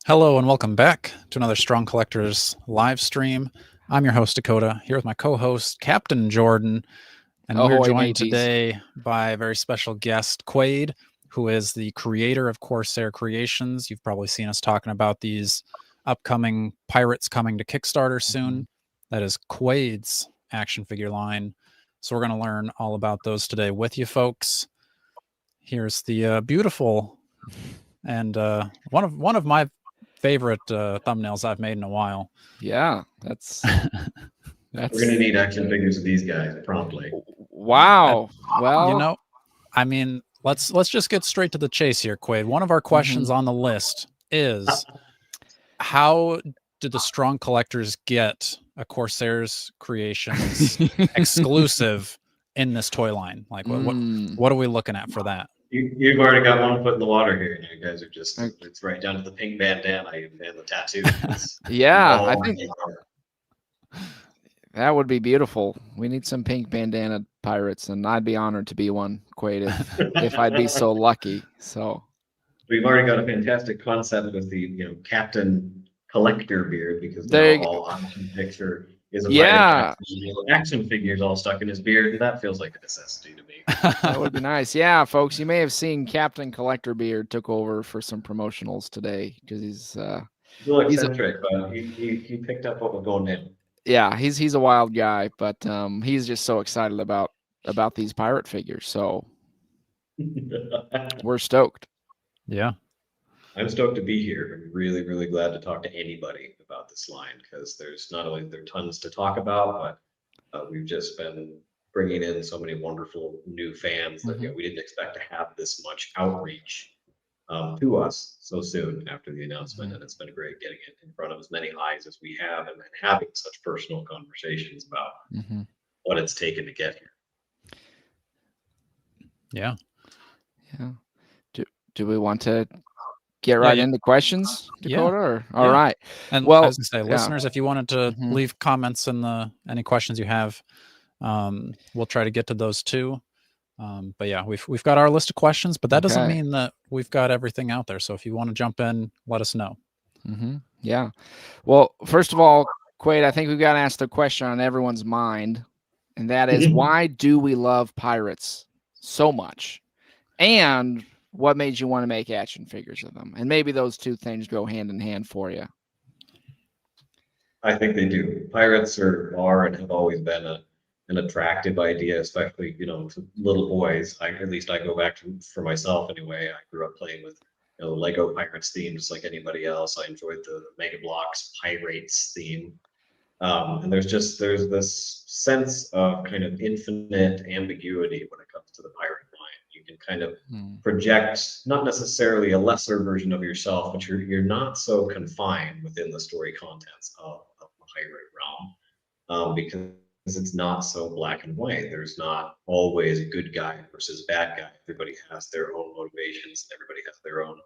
Hello and welcome back to another Strong Collectors live stream. I'm your host, Dakota, here with my co-host, Captain Jordan, and we're Ahoy, joined mateys. today by a very special guest, Quaid, who is the creator of Corsair Creations. You've probably seen us talking about these upcoming pirates coming to Kickstarter soon. That is Quaid's action figure line. So we're going to learn all about those today with you folks. Here's the beautiful and one of my favorite thumbnails I've made in a while. Yeah, that's We're gonna need action figures of these guys promptly. wow. Well, You know, I mean, let's just get straight to the chase here, Quaid. One of our questions on the list is how did the Strong Collectors get a Corsair's Creations exclusive in this toy line? Like, what are we looking at for that? You've already got one foot in the water here. And you guys are just—it's right down to the pink bandana and the tattoo. yeah, I think that would be beautiful. We need some pink bandana pirates, and I'd be honored to be one, Quaid, if I'd be so lucky. So we've already got a fantastic concept with the Captain Collector beard, because There now you all action picture is a Yeah. action figures all stuck in his beard, and that feels like a necessity to me. that would be nice. Yeah, folks, you may have seen Captain Collector Beard took over for some promotionals today because he's A little eccentric, but he picked up what was going down. yeah, he's a wild guy, but he's just so excited about these pirate figures. So we're stoked. Yeah. I'm stoked to be here. I'm really, really glad to talk to anybody about this line, because there's not only there are tons to talk about, but we've just been bringing in so many wonderful new fans that we didn't expect to have this much outreach to us so soon after the announcement, and it's been great getting it in front of as many eyes as we have, and having such personal conversations about what it's taken to get here. Yeah. Do we want to get right into questions, Dakota? Or all right. And well, I was gonna say, listeners, if you wanted to leave comments in any questions you have, we'll try to get to those too. But yeah, we've got our list of questions, but that doesn't mean that we've got everything out there. So if you want to jump in, let us know. Yeah. Well, first of all, Quaid, I think we've got to ask the question on everyone's mind, and that is, why do we love pirates so much? And what made you want to make action figures of them? And maybe those two things go hand in hand for you. I think they do. Pirates are and have always been an attractive idea, especially to little boys. At least I go back for myself anyway. I grew up playing with Lego Pirates theme just like anybody else. I enjoyed the Mega Bloks Pirates theme, and there's this sense of kind of infinite ambiguity when it comes to the pirate line. You can kind of project not necessarily a lesser version of yourself, but you're not so confined within the story contents of the pirate realm, because it's not so black and white. There's not always a good guy versus bad guy. Everybody has their own motivations, and everybody has their own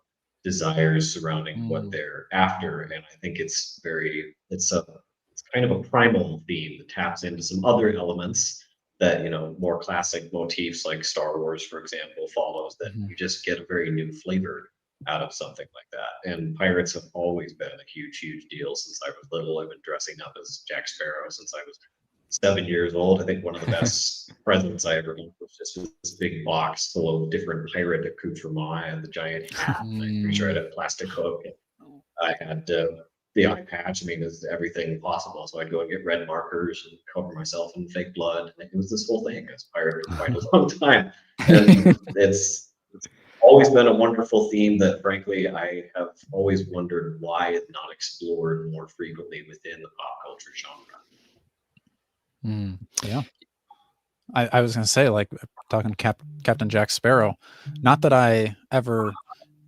desires surrounding what they're after. And I think it's kind of a primal theme that taps into some other elements that more classic motifs like Star Wars, for example, follows, that you just get a very new flavor out of something like that. And pirates have always been a huge deal since I was little. I've been dressing up as Jack Sparrow since I was 7 years old. I think one of the best presents I ever got was just this big box full of different pirate accoutrements. I had the giant hat, I'm pretty sure I had a plastic hook, I had the eye patch. I mean, there's everything possible. So I'd go and get red markers and cover myself in fake blood. And it was this whole thing. I was a pirate for quite a long time. And it's always been a wonderful theme that, frankly, I have always wondered why it's not explored more frequently within the pop culture genre. Yeah. I was going to say, like, talking to Captain Jack Sparrow, not that I ever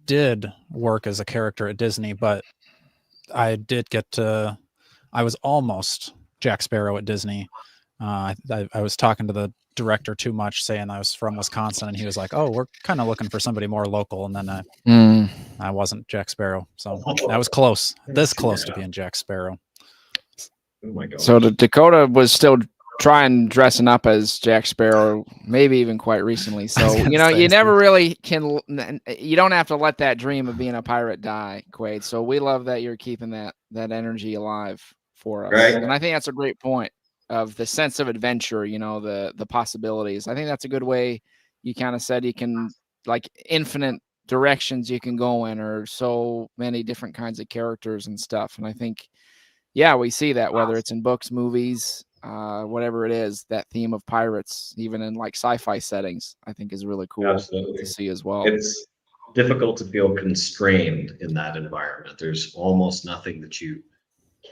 did work as a character at Disney, but I did I was almost Jack Sparrow at Disney. I was talking to the director too much, saying I was from Wisconsin, and he was like, "Oh, we're kind of looking for somebody more local." And then I wasn't Jack Sparrow, so that was close, this close to being Jack Sparrow. Oh my God! So the Dakota was still trying dressing up as Jack Sparrow, maybe even quite recently. So, you know, you never really can, you don't have to let that dream of being a pirate die, Quaid. So we love that you're keeping that energy alive for us. Right. And I think that's a great point of the sense of adventure, you know, the possibilities. I think that's a good way. You kind of said you can, like, infinite directions you can go in, or so many different kinds of characters and stuff. And I think, yeah, we see that whether it's in books, movies, whatever it is, that theme of pirates, even in like sci-fi settings, I think is really cool Absolutely. to see as well. It's difficult to feel constrained in that environment. There's almost nothing that you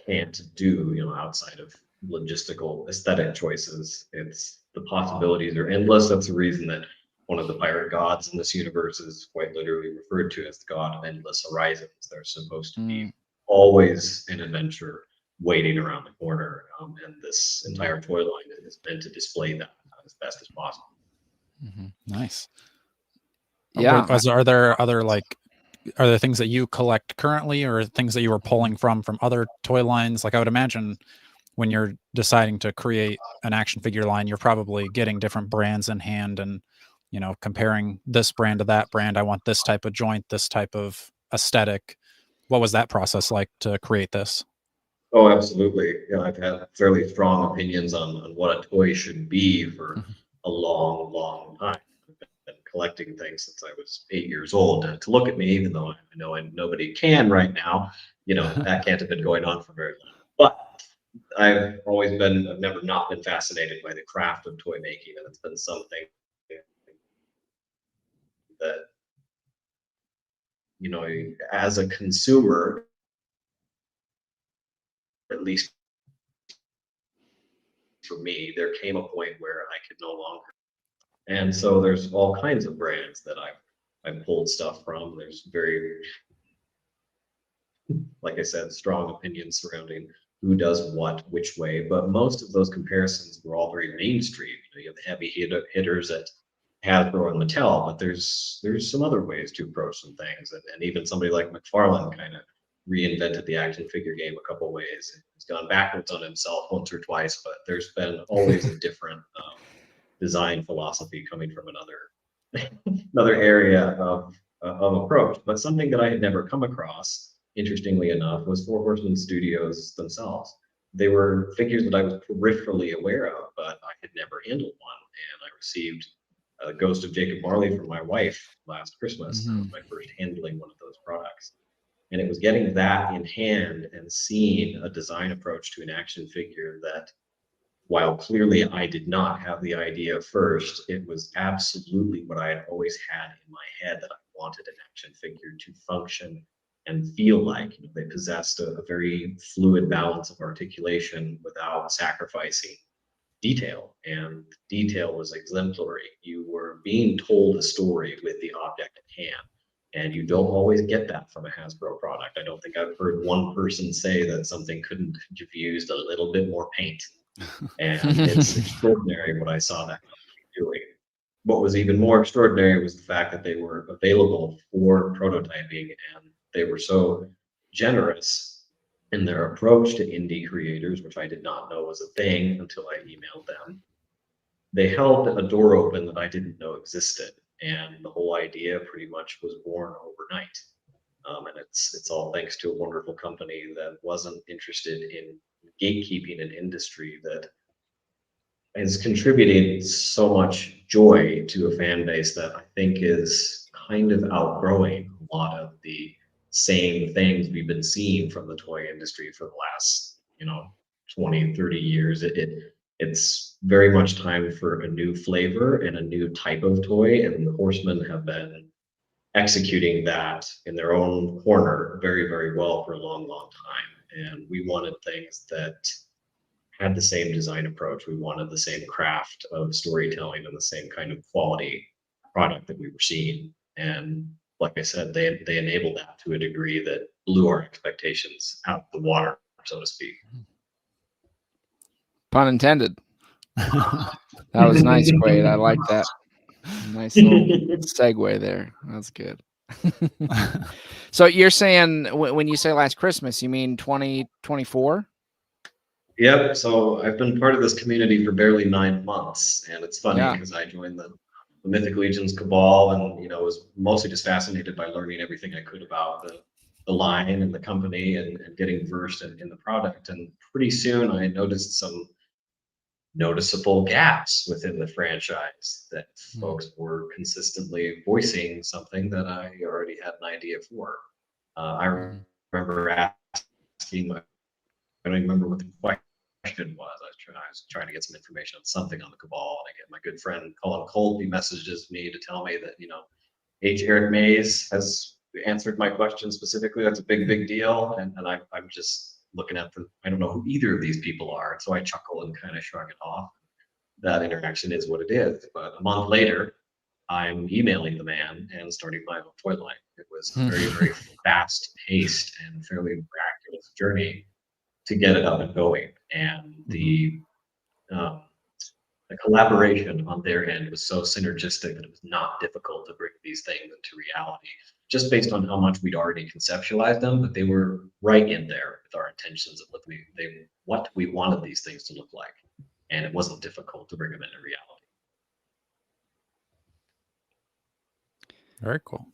can't do, you know, outside of logistical aesthetic choices. It's the possibilities are endless. That's the reason that one of the pirate gods in this universe is quite literally referred to as the god of endless horizons. There's supposed to be always an adventure waiting around the corner, and this entire toy line is meant to display that as best as possible. Nice. Yeah. Are there other, like, are there things that you collect currently, or things that you were pulling from other toy lines? Like, I would imagine when you're deciding to create an action figure line, you're probably getting different brands in hand and, you know, comparing this brand to that brand. I want this type of joint, this type of aesthetic. What was that process like to create this? Oh, absolutely. You know, I've had fairly strong opinions on what a toy should be for a long, long time. I've been collecting things since I was 8 years old. And to look at me, even though I know nobody can right now, you know, that can't have been going on for very long. But I've never not been fascinated by the craft of toy making, and it's been something that, you know, as a consumer, at least for me, there came a point where I could no longer. And so there's all kinds of brands that I've pulled stuff from. There's very, like I said, strong opinions surrounding who does what, which way. But most of those comparisons were all very mainstream. You know, you have the heavy hitters at Hasbro and Mattel, but there's some other ways to approach some things. And even somebody like McFarlane kind of reinvented the action figure game a couple ways. He's gone backwards on himself once or twice, but there's been always a different design philosophy coming from another area of approach. But something that I had never come across, interestingly enough, was Four Horsemen Studios themselves. They were figures that I was peripherally aware of, but I had never handled one. And I received a Ghost of Jacob Marley from my wife last Christmas. That was my first handling one of those products. And it was getting that in hand and seeing a design approach to an action figure that, while clearly I did not have the idea first, it was absolutely what I had always had in my head, that I wanted an action figure to function and feel like, you know, they possessed a very fluid balance of articulation without sacrificing detail. And detail was exemplary. You were being told a story with the object at hand. And you don't always get that from a Hasbro product. I don't think I've heard one person say that something couldn't have used a little bit more paint. And it's extraordinary what I saw that company doing. What was even more extraordinary was the fact that they were available for prototyping, and they were so generous in their approach to indie creators, which I did not know was a thing until I emailed them. They held a door open that I didn't know existed, and the whole idea pretty much was born overnight. And it's all thanks to a wonderful company that wasn't interested in gatekeeping an industry that has contributed so much joy to a fan base that I think is kind of outgrowing a lot of the same things we've been seeing from the toy industry for the last, you know, 20, 30 years. It's very much time for a new flavor and a new type of toy, and the Horsemen have been executing that in their own corner very, very well for a long, long time. And we wanted things that had the same design approach. We wanted the same craft of storytelling and the same kind of quality product that we were seeing. And like I said, they enabled that to a degree that blew our expectations out of the water, so to speak. Pun intended. That was nice, Quaid. I like that. Nice little segue there. That's good. So you're saying, when you say last Christmas, you mean 2024? Yep. So I've been part of this community for barely 9 months, and it's funny because I joined the Mythic Legions Cabal, and was mostly just fascinated by learning everything I could about the line and the company, and getting versed in the product. And pretty soon, I noticed some noticeable gaps within the franchise that folks were consistently voicing something that I already had an idea for. I remember asking my I don't even remember what the question was. I was trying to get some information on something on the Cabal, and I get my good friend Colin Colt. He messages me to tell me that H. Eric Mays has answered my question specifically. That's a big deal, and I'm just looking at the. I don't know who either of these people are, so I chuckle and kind of shrug it off. That interaction is what it is. But a month later, I'm emailing the man and starting my own toy line. It was a very fast paced and fairly miraculous journey to get it up and going. And um, the collaboration on their end was so synergistic that it was not difficult to bring these things into reality, just based on how much we'd already conceptualized them. But they were right in there with our intentions of what we wanted these things to look like, and it wasn't difficult to bring them into reality. Very cool.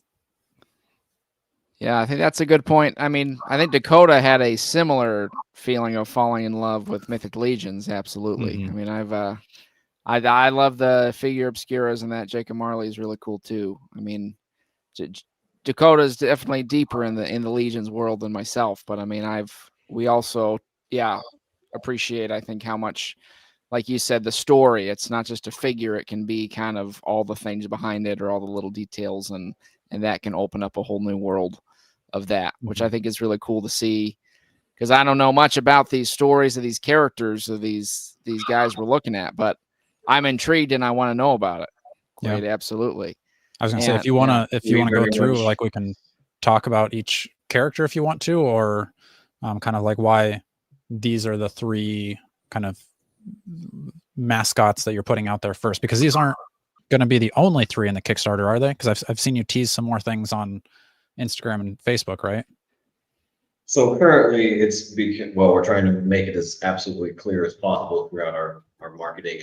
Yeah, I think that's a good point. I mean, I think Dakota had a similar feeling of falling in love with Mythic Legions. Absolutely. I mean, I love the figure obscuras, and that Jacob Marley is really cool too. I mean, Dakota's definitely deeper in the Legions world than myself, but I mean, we also appreciate, I think, how much, like you said, the story. It's not just a figure; it can be kind of all the things behind it, or all the little details, and that can open up a whole new world of that, which I think is really cool to see. Because I don't know much about these stories of these characters of these guys we're looking at, but I'm intrigued and I want to know about it. Quite absolutely. I was gonna say, if you wanna go through, like, we can talk about each character if you want to, or kind of like why these are the three kind of mascots that you're putting out there first, because these aren't going to be the only three in the Kickstarter, are they? Because I've seen you tease some more things on Instagram and Facebook, right? So currently, we're trying to make it as absolutely clear as possible throughout our marketing,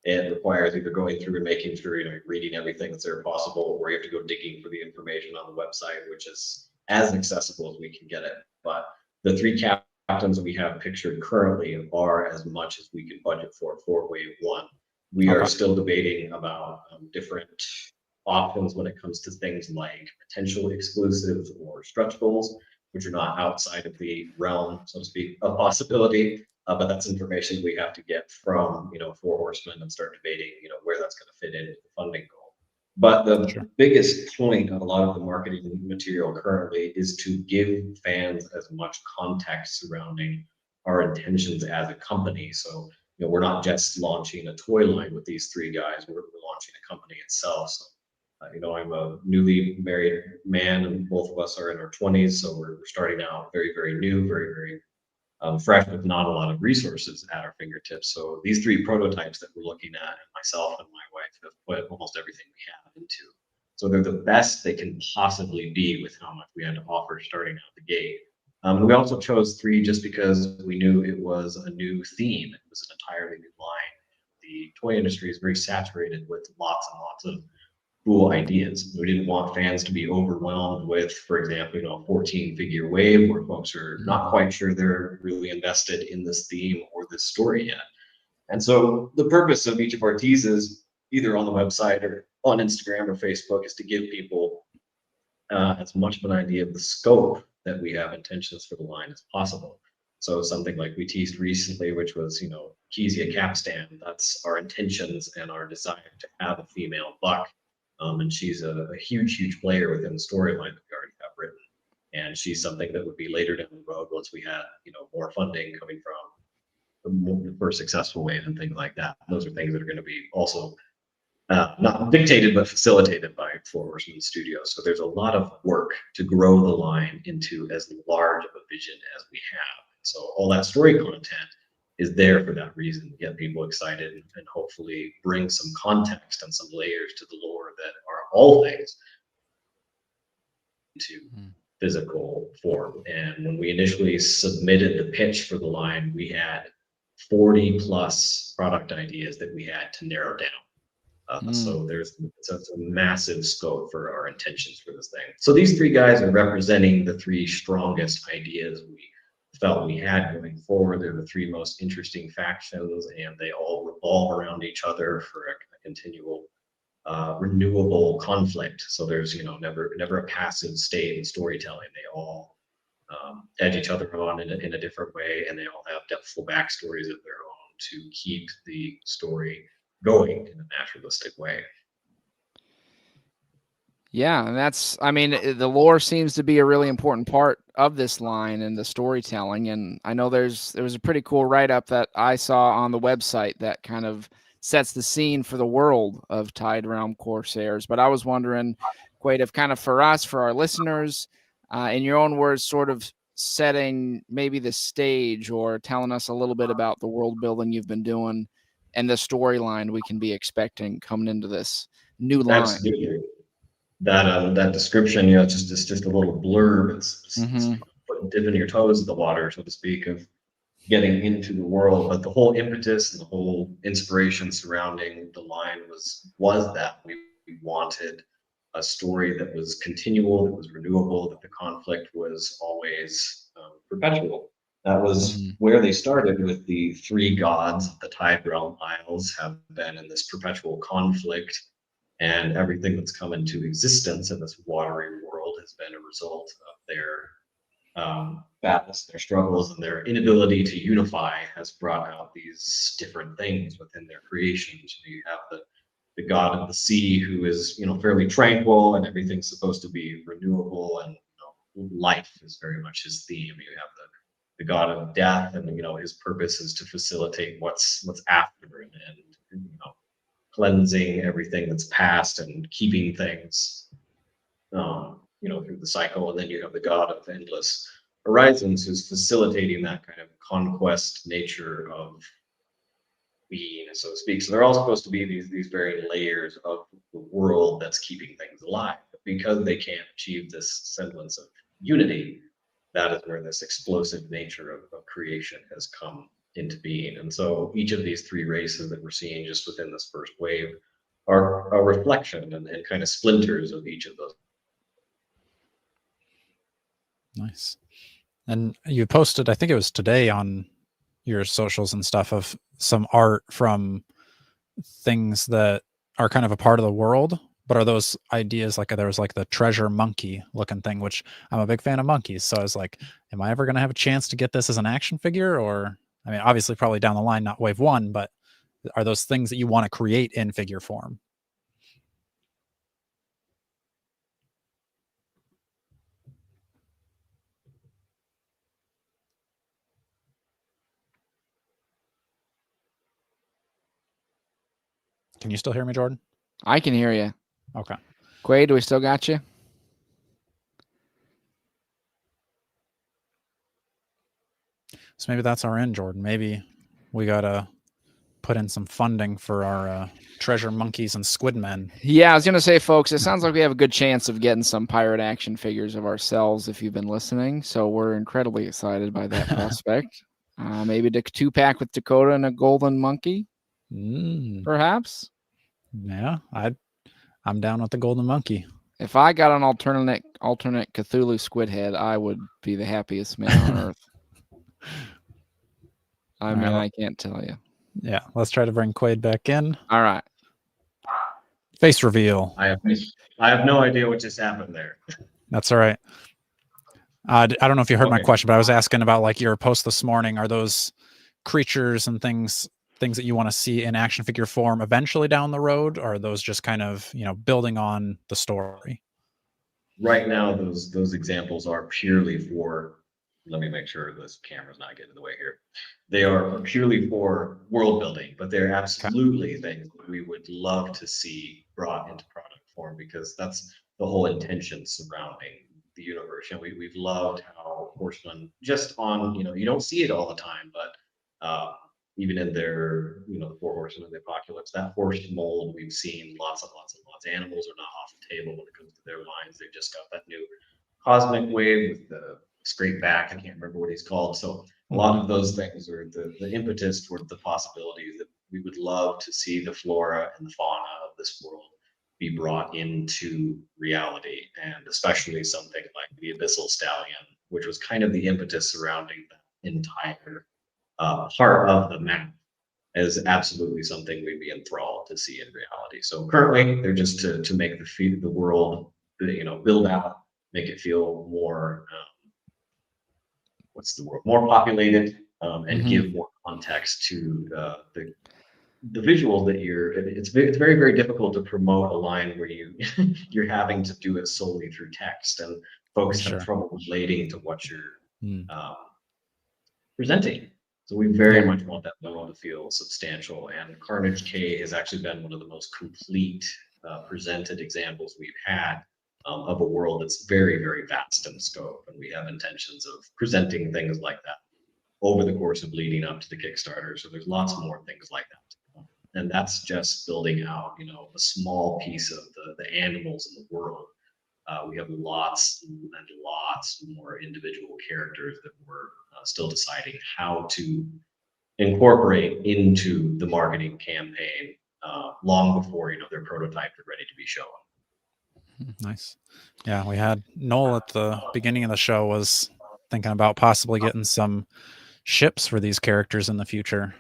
and it requires either going through and making sure you're reading everything that's there possible, or you have to go digging for the information on the website, which is as accessible as we can get it. But the three captains we have pictured currently are as much as we can budget for wave one. We are still debating about different options when it comes to things like potential exclusives or stretch goals, which are not outside of the realm, so to speak, of possibility. But that's information we have to get from, Four Horsemen, and start debating, where that's going to fit into the funding goal. But the biggest point of a lot of the marketing material currently is to give fans as much context surrounding our intentions as a company. So, we're not just launching a toy line with these three guys, we're launching a company itself. So I'm a newly married man, and both of us are in our 20s, so we're starting out very new, very fresh, with not a lot of resources at our fingertips. So these three prototypes that we're looking at, myself and my wife have put almost everything we have into. So they're the best they can possibly be with how much we had to offer starting out the gate. We also chose three just because we knew it was a new theme. It was an entirely new line. The toy industry is very saturated with lots and lots of cool ideas. We didn't want fans to be overwhelmed with, for example, a 14 figure wave where folks are not quite sure they're really invested in this theme or this story yet. And so the purpose of each of our teases, either on the website or on Instagram or Facebook, is to give people as much of an idea of the scope that we have intentions for the line as possible. So something like we teased recently, which was, Kezia Capstan, that's our intentions and our desire to have a female buck. And she's a huge player within the storyline that we already have written. And she's something that would be later down the road once we had, more funding coming from the first successful wave and things like that. Those are things that are going to be also not dictated but facilitated by Four Horsemen Studios. So there's a lot of work to grow the line into as large of a vision as we have. So all that story content is there for that reason, to get people excited and hopefully bring some context and some layers to the lore that are all things into physical form. And when we initially submitted the pitch for the line, we had 40 plus product ideas that we had to narrow down. So it's a massive scope for our intentions for this thing. So these three guys are representing the three strongest ideas we felt we had going forward. They're the three most interesting factions, and they all revolve around each other for a continual renewable conflict. So there's never a passive state in storytelling. They all edge each other on in a different way, and they all have depthful backstories of their own to keep the story going in a naturalistic way. Yeah, and I mean, the lore seems to be a really important part of this line and the storytelling. And I know there was a pretty cool write-up that I saw on the website that kind of sets the scene for the world of Tide Realm Corsairs. But I was wondering, Quaid, if kind of for us, for our listeners, in your own words, sort of setting maybe the stage or telling us a little bit about the world building you've been doing and the storyline we can be expecting coming into this new line. Absolutely. That description, it's just a little blurb. It's dipping your toes in the water, so to speak, of getting into the world. But the whole impetus and the whole inspiration surrounding the line was that we wanted a story that was continual, that was renewable, that the conflict was always perpetual. That was where they started with the three gods of the Tide Realm Isles have been in this perpetual conflict, and everything that's come into existence in this watery world has been a result of their battles, their struggles, and their inability to unify has brought out these different things within their creations. You have the god of the sea, who is fairly tranquil, and everything's supposed to be renewable, and life is very much his theme. You have the god of death, and his purpose is to facilitate what's after, and cleansing everything that's past and keeping things through the cycle. And then you have the god of endless horizons, who's facilitating that kind of conquest nature of being, so to speak. So they're all supposed to be these very layers of the world that's keeping things alive. But because they can't achieve this semblance of unity, that is where this explosive nature of creation has come into being. And so each of these three races that we're seeing just within this first wave are a reflection and kind of splinters of each of those. Nice. And you posted, I think it was today, on your socials and stuff, of some art from things that are kind of a part of the world. But are those ideas, like there was like the treasure monkey looking thing, which I'm a big fan of monkeys. So I was like, am I ever going to have a chance to get this as an action figure? Or, I mean, obviously probably down the line, not wave one, but are those things that you want to create in figure form? Can you still hear me, Jordan? I can hear you. Okay. Quaid, do we still got you? So maybe that's our end, Jordan. Maybe we got to put in some funding for our treasure monkeys and squid men. Yeah, I was going to say, folks, it sounds like we have a good chance of getting some pirate action figures of ourselves if you've been listening. So we're incredibly excited by that prospect. Maybe a 2-pack with Dakota and a golden monkey, perhaps. Yeah, I'm down with the golden monkey. If I got an alternate Cthulhu squid head, I would be the happiest man on earth. I mean, I can't tell you. Yeah, let's try to bring Quaid back in. All right. Face reveal. I have no idea what just happened there. That's all right. I don't know if you heard my question, but I was asking about like your post this morning. Are those creatures and things that you want to see in action figure form eventually down the road, or are those just kind of building on the story? Right now, those examples are purely for. Let me make sure this camera's not getting in the way here. They are purely for world building, but they're absolutely things that we would love to see brought into product form, because that's the whole intention surrounding the universe. We've loved how Horsemen, just on, you don't see it all the time, but even in their, the Four Horsemen of the Apocalypse, that horse mold, we've seen lots and lots and lots. Animals are not off the table when it comes to their lines. They've just got that new cosmic wave with the straight back. I can't remember what he's called. So a lot of those things are the impetus toward the possibilities that we would love to see the flora and the fauna of this world be brought into reality, and especially something like the abyssal stallion, which was kind of the impetus surrounding that entire part of the map, is absolutely something we'd be enthralled to see in reality. So currently, they're just to make the world, build out, make it feel more what's the word, more populated, and give more context to the visuals that it's very, very difficult to promote a line where you're having to do it solely through text, and folks have trouble relating to what you're presenting. So we very much want that world to feel substantial, and Carnage K has actually been one of the most complete presented examples we've had of a world that's very, very vast in scope, and we have intentions of presenting things like that over the course of leading up to the Kickstarter. So there's lots more things like that, and that's just building out, a small piece of the animals in the world. We have lots and lots more individual characters that we're still deciding how to incorporate into the marketing campaign long before their prototypes are ready to be shown. Nice. Yeah, we had Noel at the beginning of the show was thinking about possibly getting some ships for these characters in the future.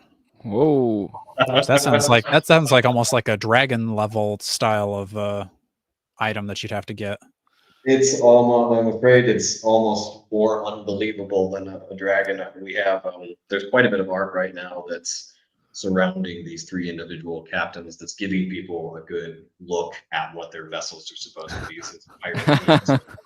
Whoa. That sounds like almost like a dragon level style of item that you'd have to get. It's almost, I'm afraid it's almost more unbelievable than a dragon. We have, there's quite a bit of art right now that's surrounding these 3 individual captains that's giving people a good look at what their vessels are supposed to be.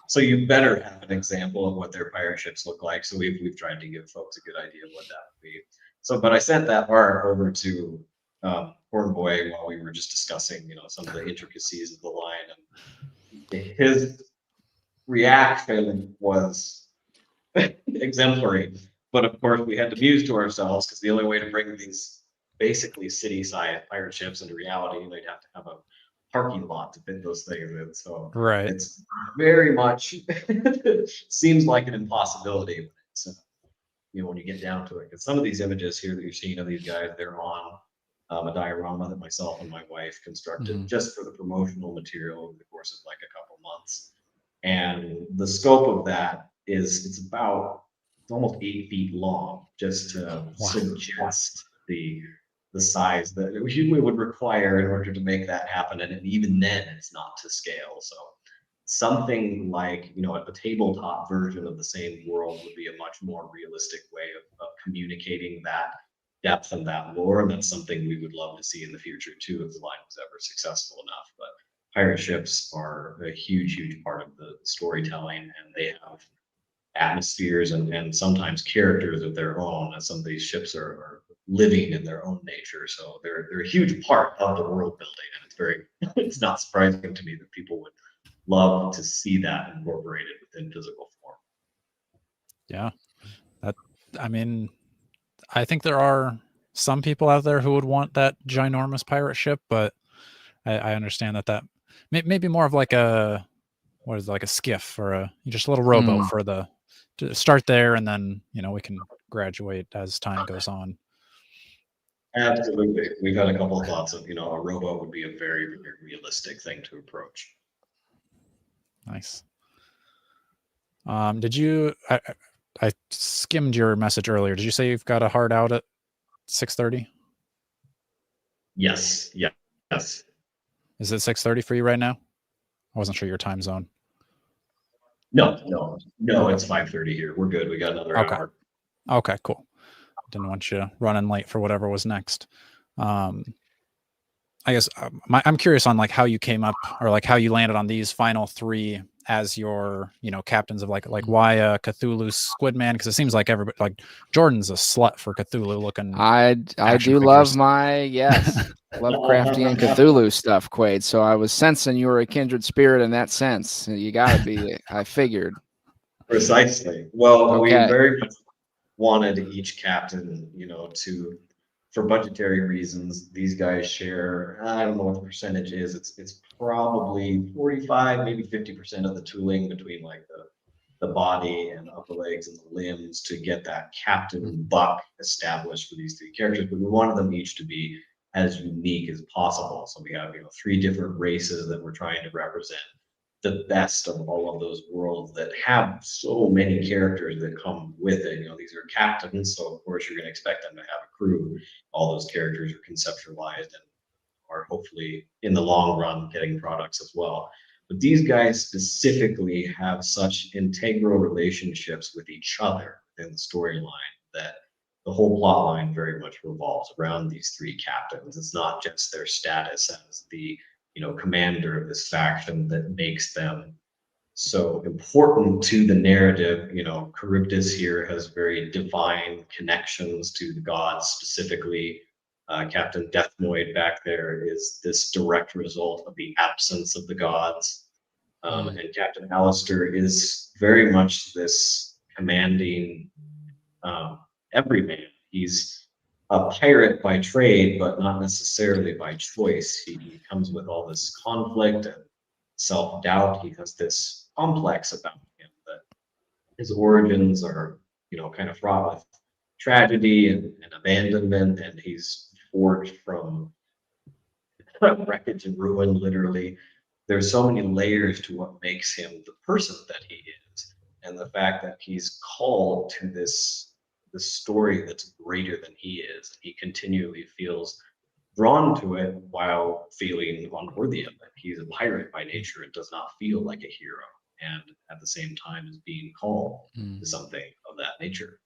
So you better have an example of what their pirate ships look like. So we've tried to give folks a good idea of what that would be. So, but I sent that art over to Cornboy while we were just discussing, some of the intricacies of the line, and his reaction was exemplary. But of course, we had to muse to ourselves, because the only way to bring these basically city-sized pirate ships into reality, you'd have to have a parking lot to fit those things in. So it's very much seems like an impossibility, but it's, when you get down to it. Because some of these images here that you're seeing of these guys, they're on a diorama that myself and my wife constructed just for the promotional material over the course of like a couple months. And the scope of that is it's almost 8 feet long, just to suggest the size that we would require in order to make that happen. And even then, it's not to scale. So something like, a tabletop version of the same world would be a much more realistic way of communicating that depth and that lore. And that's something we would love to see in the future too, if the line was ever successful enough. But pirate ships are a huge, huge part of the storytelling, and they have atmospheres and sometimes characters of their own. And some of these ships are living in their own nature, so they're a huge part of the world building. And it's not surprising to me that people would love to see that incorporated within physical form. Yeah, I think there are some people out there who would want that ginormous pirate ship, but I understand that maybe more of like a skiff or just a little rowboat to start there, and then we can graduate as time goes on. Absolutely, we've had a couple of thoughts of a rowboat would be a very, very realistic thing to approach. Nice. Did you? I skimmed your message earlier. Did you say you've got a hard out at 6:30? Yes. Yes. Is it 6:30 for you right now? I wasn't sure your time zone. No, it's 5:30 here. We're good. We got another hour. Okay, cool. Didn't want you running late for whatever was next. I guess I'm curious on like how you came up, or like how you landed on these final 3 as your captains of like why Cthulhu Squidman, because it seems like everybody, like Jordan's a slut for Cthulhu looking. I do love my Lovecraftian Cthulhu stuff, Quaid. So I was sensing you were a kindred spirit in that sense. You got to be. I figured. Precisely. Well, we very much wanted each captain, for budgetary reasons, these guys share, I don't know what the percentage is. It's probably 45, maybe 50% of the tooling between like the body and upper legs and the limbs to get that Captain Buck established for these three characters, but we wanted them each to be as unique as possible. So we have, 3 different races that we're trying to represent the best of all of those worlds that have so many characters that come with it. These are captains, so of course you're going to expect them to have a crew. All those characters are conceptualized and are hopefully in the long run getting products as well. But these guys specifically have such integral relationships with each other in the storyline that the whole plot line very much revolves around these 3 captains. It's not just their status as the commander of this faction that makes them so important to the narrative. Charybdis here has very divine connections to the gods, specifically. Captain Deathnoid back there is this direct result of the absence of the gods. And Captain Alistair is very much this commanding everyman. He's a pirate by trade, but not necessarily by choice. He comes with all this conflict and self-doubt. He has this complex about him that his origins are, kind of fraught with tragedy and abandonment, and he's forged from wreckage and ruin, literally. There's so many layers to what makes him the person that he is, and the fact that he's called to this story that's greater than he is. He continually feels drawn to it while feeling unworthy of it. He's a pirate by nature and does not feel like a hero, and at the same time is being called to something of that nature.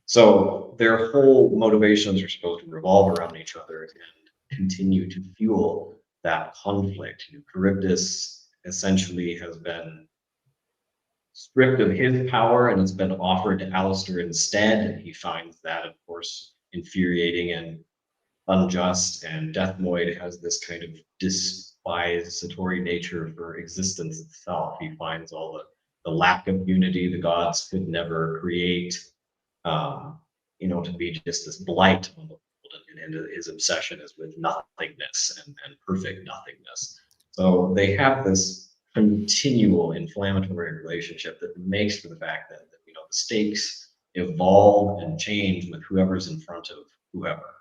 So their whole motivations are supposed to revolve around each other and continue to fuel that conflict. Charybdis essentially has been stripped of his power and it's been offered to Alistair instead, and he finds that, of course, infuriating and unjust. And Deathnoid has this kind of despisatory nature for existence itself. He finds all the lack of unity the gods could never create, to be just this blight on the world. And his obsession is with nothingness and perfect nothingness. So they have this continual inflammatory relationship that makes for the fact that the stakes evolve and change with whoever's in front of whoever.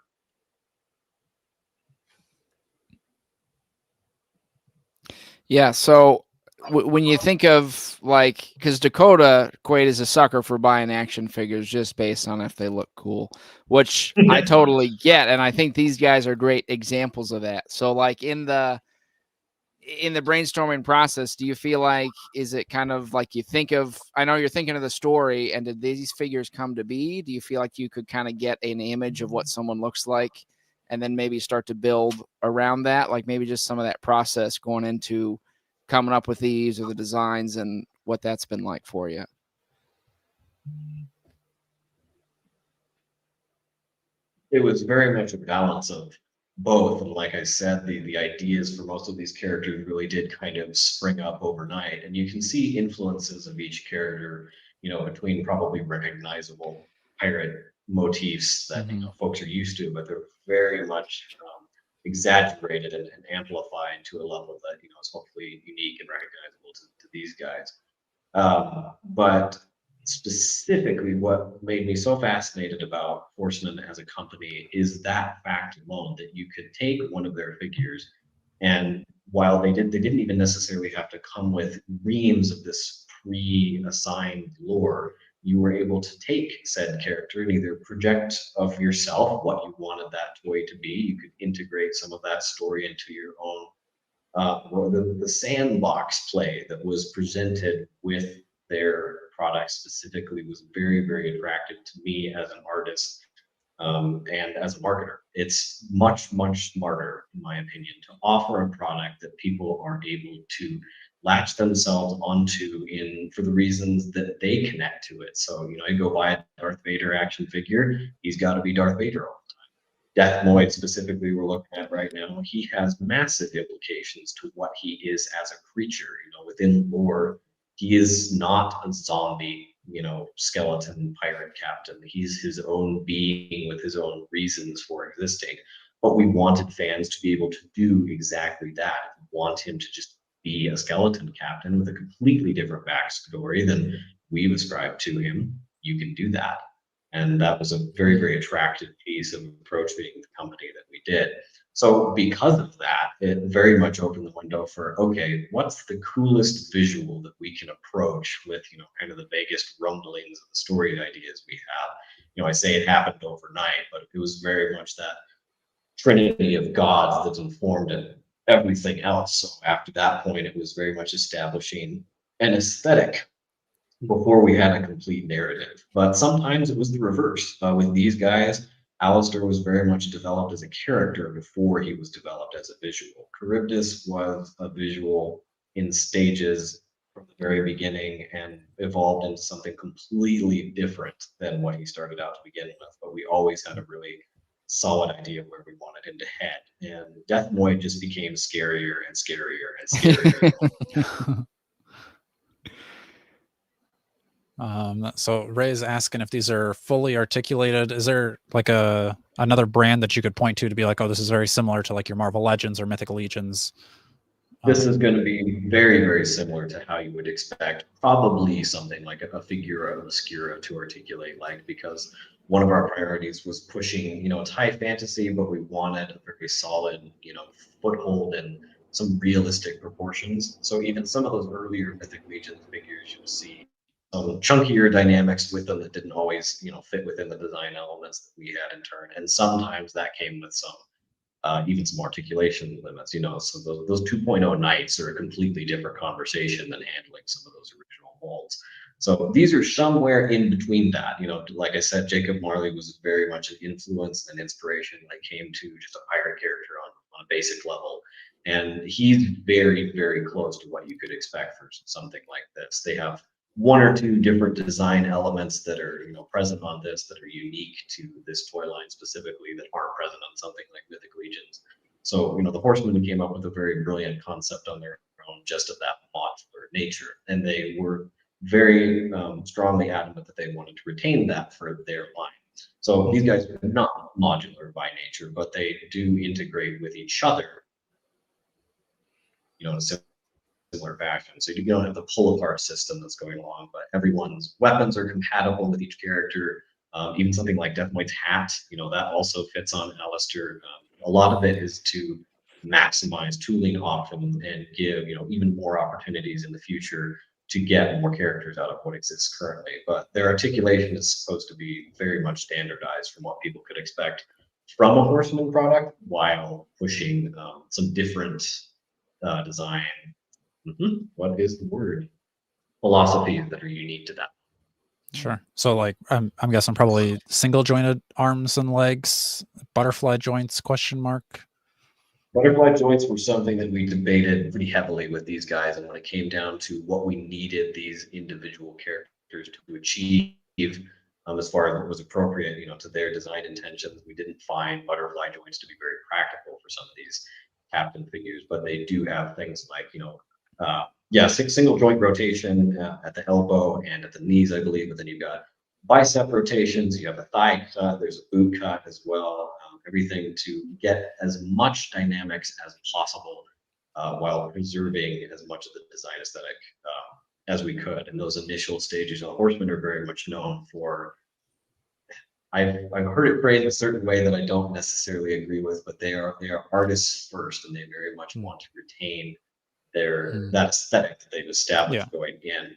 Yeah, so when you think of, like, because Dakota Quaid is a sucker for buying action figures just based on if they look cool, which I totally get, and I think these guys are great examples of that. So, like, in the brainstorming process, do you feel like, is it kind of like you think of, I know you're thinking of the story, and did these figures come to be? Do you feel like you could kind of get an image of what someone looks like and then maybe start to build around that? Like maybe just some of that process going into coming up with these or the designs and what that's been like for you. It was very much a balance of both. And like I said, the ideas for most of these characters really did kind of spring up overnight. And you can see influences of each character, between probably recognizable pirate motifs that folks are used to, but they're very much exaggerated and amplified to a level that is hopefully unique and recognizable to these guys. But specifically, what made me so fascinated about Horseman as a company is that fact alone, that you could take one of their figures, and while they didn't even necessarily have to come with reams of this pre-assigned lore. You were able to take said character and either project of yourself what you wanted that toy to be. You could integrate some of that story into your own. Or the sandbox play that was presented with their product specifically was very, very attractive to me as an artist and as a marketer. It's much, much smarter, in my opinion, to offer a product that people are able to latch themselves onto for the reasons that they connect to it. So, you go buy a Darth Vader action figure, he's got to be Darth Vader all the time. Deathnoid specifically we're looking at right now, he has massive implications to what he is as a creature. Within lore, he is not a zombie, skeleton pirate captain. He's his own being with his own reasons for existing. But we wanted fans to be able to do exactly that. We want him to just be a skeleton captain with a completely different backstory than we've ascribed to him, you can do that. And that was a very, very attractive piece of approaching the company that we did. So because of that, it very much opened the window for, okay, what's the coolest visual that we can approach with, kind of the vaguest rumblings of the story ideas we have. I say it happened overnight, but it was very much that trinity of gods that informed everything else. So after that point, it was very much establishing an aesthetic before we had a complete narrative. But sometimes it was the reverse. With these guys, Alistair was very much developed as a character before he was developed as a visual. Charybdis was a visual in stages from the very beginning and evolved into something completely different than what he started out to begin with. But we always had a really solid idea of where we wanted him to head. And Deathmoid just became scarier and scarier and scarier. So Ray's asking if these are fully articulated. Is there like another brand that you could point to be like, oh, this is very similar to like your Marvel Legends or Mythic Legions? This is going to be very, very similar to how you would expect probably something like a Figura Obscura to articulate like, because one of our priorities was pushing, it's high fantasy, but we wanted a very solid, foothold and some realistic proportions. So even some of those earlier Mythic Legions figures, you'll see some chunkier dynamics with them that didn't always, fit within the design elements that we had in turn. And sometimes that came with some even some articulation limits, so those 2.0 knights are a completely different conversation than handling some of those original molds. So these are somewhere in between that. Like I said, Jacob Marley was very much an influence and inspiration when it came to just a pirate character on a basic level. And he's very, very close to what you could expect for something like this. They have one or two different design elements that are present on this that are unique to this toy line specifically that aren't present on something like Mythic Legions. So the Horsemen came up with a very brilliant concept on their own just of that modular nature, and they were very strongly adamant that they wanted to retain that for their line. So these guys are not modular by nature, but they do integrate with each other in a similar fashion. So you don't have the pull apart system that's going along, but everyone's weapons are compatible with each character. Even something like Deathmoid's hat, that also fits on Alistair. A lot of it is to maximize tooling options and give, even more opportunities in the future to get more characters out of what exists currently. But their articulation is supposed to be very much standardized from what people could expect from a Horseman product while pushing some different design. What is the word? Philosophies that are unique to that. Sure. So like I'm guessing probably single jointed arms and legs, butterfly joints, question mark. Butterfly joints were something that we debated pretty heavily with these guys, and when it came down to what we needed these individual characters to achieve, as far as what was appropriate, to their design intentions, we didn't find butterfly joints to be very practical for some of these captain figures, but they do have things like, single joint rotation at the elbow and at the knees, I believe, but then you've got bicep rotations, you have a thigh cut, there's a boot cut as well, everything to get as much dynamics as possible while preserving as much of the design aesthetic as we could. In those initial stages, the Horsemen are very much known for, I've heard it phrased a certain way that I don't necessarily agree with, but they are artists first, and they very much want to retain that aesthetic that they've established going in.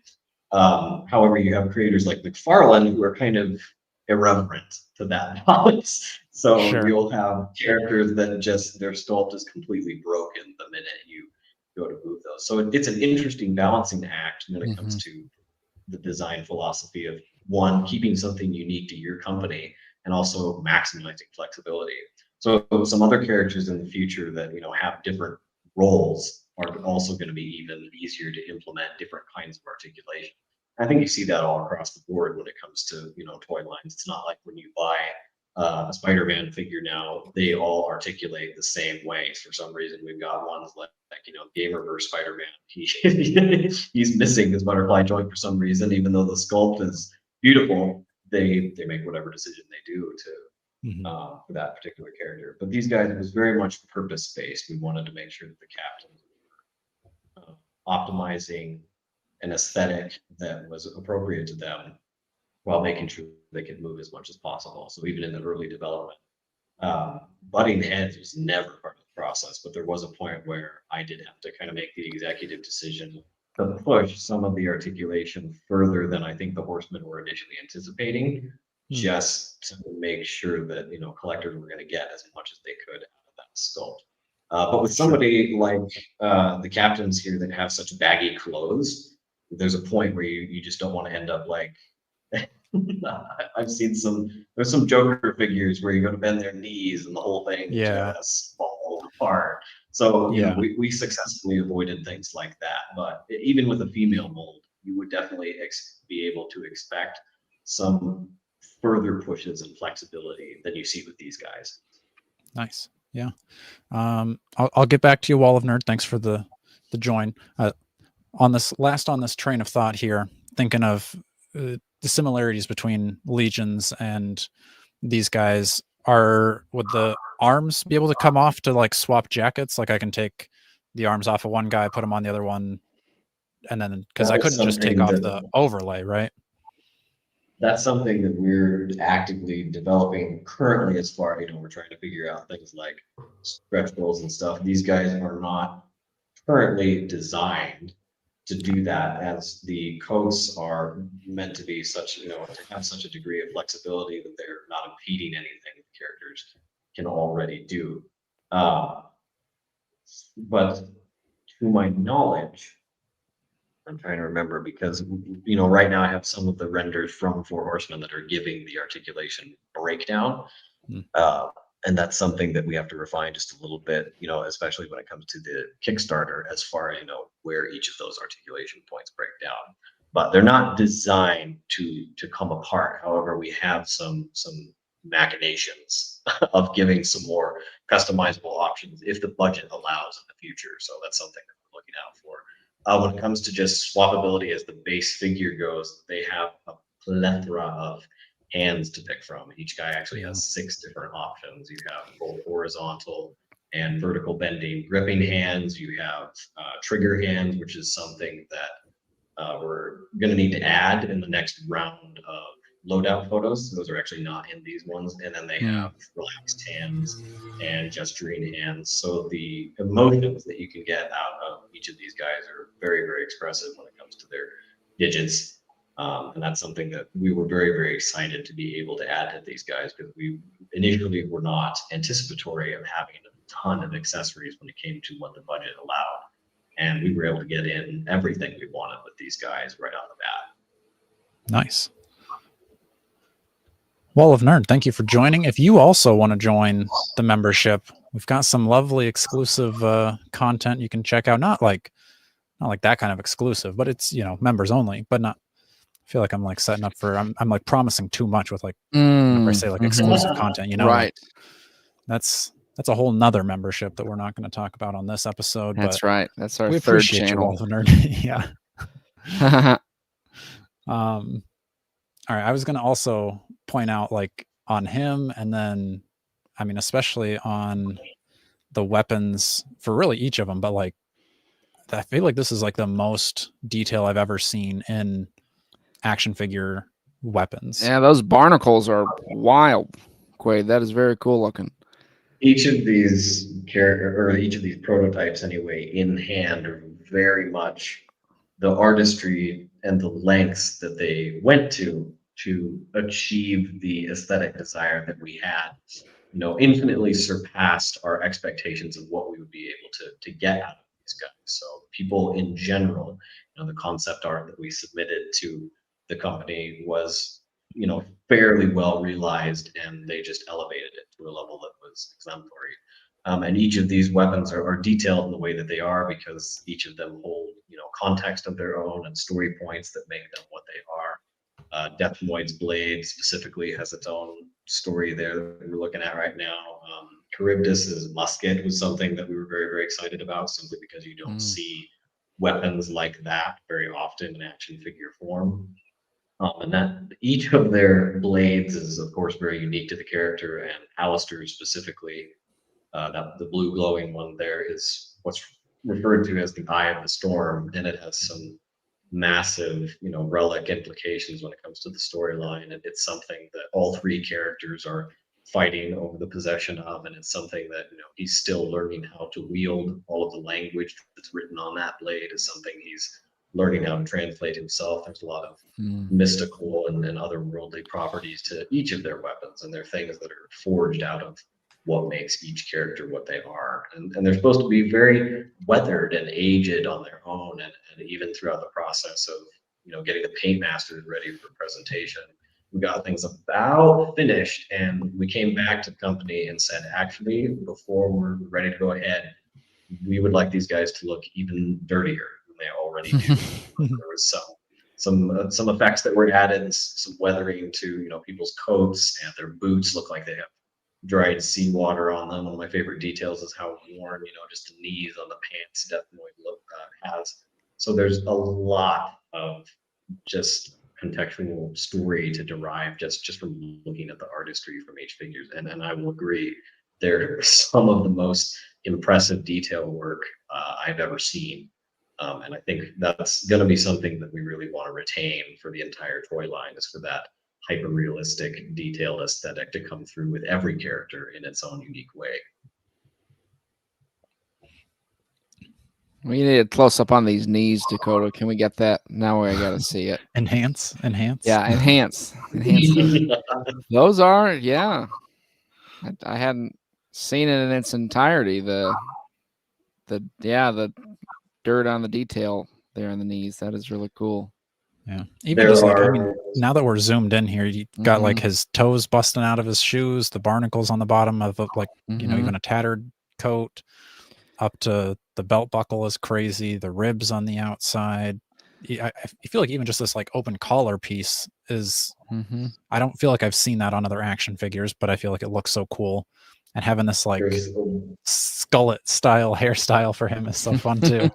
However, you have creators like McFarlane who are kind of irreverent to that balance. So you'll have characters that just their sculpt is completely broken the minute you go to move those. So it's an interesting balancing act when it comes to the design philosophy of one, keeping something unique to your company and also maximizing flexibility. So some other characters in the future that have different roles are also going to be even easier to implement different kinds of articulation. I think you see that all across the board when it comes to toy lines. It's not like when you buy a Spider-Man figure now, they all articulate the same way. For some reason, we've got ones like Gamerverse Spider-Man. He's missing his butterfly joint for some reason, even though the sculpt is beautiful. They make whatever decision they do to for that particular character. But these guys, it was very much purpose-based. We wanted to make sure that the captains were optimizing an aesthetic that was appropriate to them while making sure they could move as much as possible. So even in the early development, butting heads was never part of the process, but there was a point where I did have to kind of make the executive decision to push some of the articulation further than I think the horsemen were initially anticipating, just to make sure that, you know, collectors were going to get as much as they could out of that sculpt. But with somebody like the captains here that have such baggy clothes, there's a point where you just don't want to end up like I've seen there's some Joker figures where you go to bend their knees and the whole thing just falls apart. So, you know, we successfully avoided things like that. But even with a female mold, you would definitely be able to expect some further pushes and flexibility than you see with these guys. Nice. Yeah. I'll get back to you, Wall of Nerd. Thanks for the join. On this train of thought here, thinking of the similarities between legions and these guys, would the arms be able to come off to like swap jackets? Like I can take the arms off of one guy, put them on the other one, and then because I couldn't just take off the overlay, right? That's something that we're actively developing currently as far, you know, we're trying to figure out things like stretch goals and stuff. These guys are not currently designed to do that, as the coats are meant to be such, you know, to have such a degree of flexibility that they're not impeding anything the characters can already do. But to my knowledge, I'm trying to remember because, you know, right now I have some of the renders from Four Horsemen that are giving the articulation breakdown. And that's something that we have to refine just a little bit, you know, especially when it comes to the Kickstarter, as far as, you know, where each of those articulation points break down. But they're not designed to come apart. However, we have some machinations of giving some more customizable options if the budget allows in the future. So that's something that we're looking out for. When it comes to just swappability as the base figure goes, they have a plethora of hands to pick from. Each guy actually has 6 different options. You have both horizontal and vertical bending gripping hands. You have trigger hands, which is something that we're going to need to add in the next round of loadout photos. Those are actually not in these ones. And then they have relaxed hands and gesturing hands. So the emotions that you can get out of each of these guys are very, very expressive when it comes to their digits. And that's something that we were very, very excited to be able to add to these guys, because we initially were not anticipatory of having a ton of accessories when it came to what the budget allowed. And we were able to get in everything we wanted with these guys right on the bat. Nice. Wall of Nerd, thank you for joining. If you also want to join the membership, we've got some lovely exclusive content you can check out. Not like that kind of exclusive, but it's, you know, members only, but not. I feel like I'm like setting up for, I'm like promising too much with like, whenever I say like exclusive content, you know, right. Like, that's a whole nother membership that we're not going to talk about on this episode. That's but right. That's our we third appreciate channel. You, Wall of Nerd. Yeah. All right. I was going to also point out like on him, and then, I mean, especially on the weapons for really each of them, but like, I feel like this is like the most detail I've ever seen in action figure weapons. Yeah, those barnacles are wild, Quaid. That is very cool looking. Each of these each of these prototypes anyway in hand are very much the artistry and the lengths that they went to achieve the aesthetic desire that we had, you know, infinitely surpassed our expectations of what we would be able to get out of these guys. So people in general, you know, the concept art that we submitted to the company was, you know, fairly well realized, and they just elevated it to a level that was exemplary. And each of these weapons are detailed in the way that they are because each of them hold, you know, context of their own and story points that make them what they are. Deathnoid's blade specifically has its own story there that we're looking at right now. Charybdis's musket was something that we were very, very excited about, simply because you don't see weapons like that very often in action figure form. And that each of their blades is, of course, very unique to the character, and Alistair's specifically, that the blue glowing one there is what's referred to as the Eye of the Storm, and it has some massive, relic implications when it comes to the storyline. And it's something that all three characters are fighting over the possession of, and it's something that he's still learning how to wield. All of the language that's written on that blade is something he's learning how to translate himself. There's a lot of mystical and otherworldly properties to each of their weapons, and they're things that are forged out of what makes each character what they are. And they're supposed to be very weathered and aged on their own, and even throughout the process of getting the paint masters ready for presentation, we got things about finished, and we came back to the company and said, actually, before we're ready to go ahead, we would like these guys to look even dirtier than they already do. There was some effects that were added, some weathering to people's coats, and their boots look like they have dried seawater on them. One of my favorite details is how worn, just the knees on the pants Deathnoid look has. So there's a lot of just contextual story to derive just from looking at the artistry from H figures. And I will agree, they're some of the most impressive detail work I've ever seen. And I think that's going to be something that we really want to retain for the entire toy line, is for that hyper realistic, detailed aesthetic to come through with every character in its own unique way. We need a close up on these knees, Dakota. Can we get that? Now I got to see it. Enhance. Yeah, enhance. Those are, yeah. I hadn't seen it in its entirety. The dirt on the detail there on the knees. That is really cool. Yeah. Even just like, I mean, now that we're zoomed in here, you got like his toes busting out of his shoes, the barnacles on the bottom of like, even a tattered coat, up to the belt buckle is crazy. The ribs on the outside. I feel like even just this like open collar piece is, I don't feel like I've seen that on other action figures, but I feel like it looks so cool. And having this like skullet style hairstyle for him is so fun too.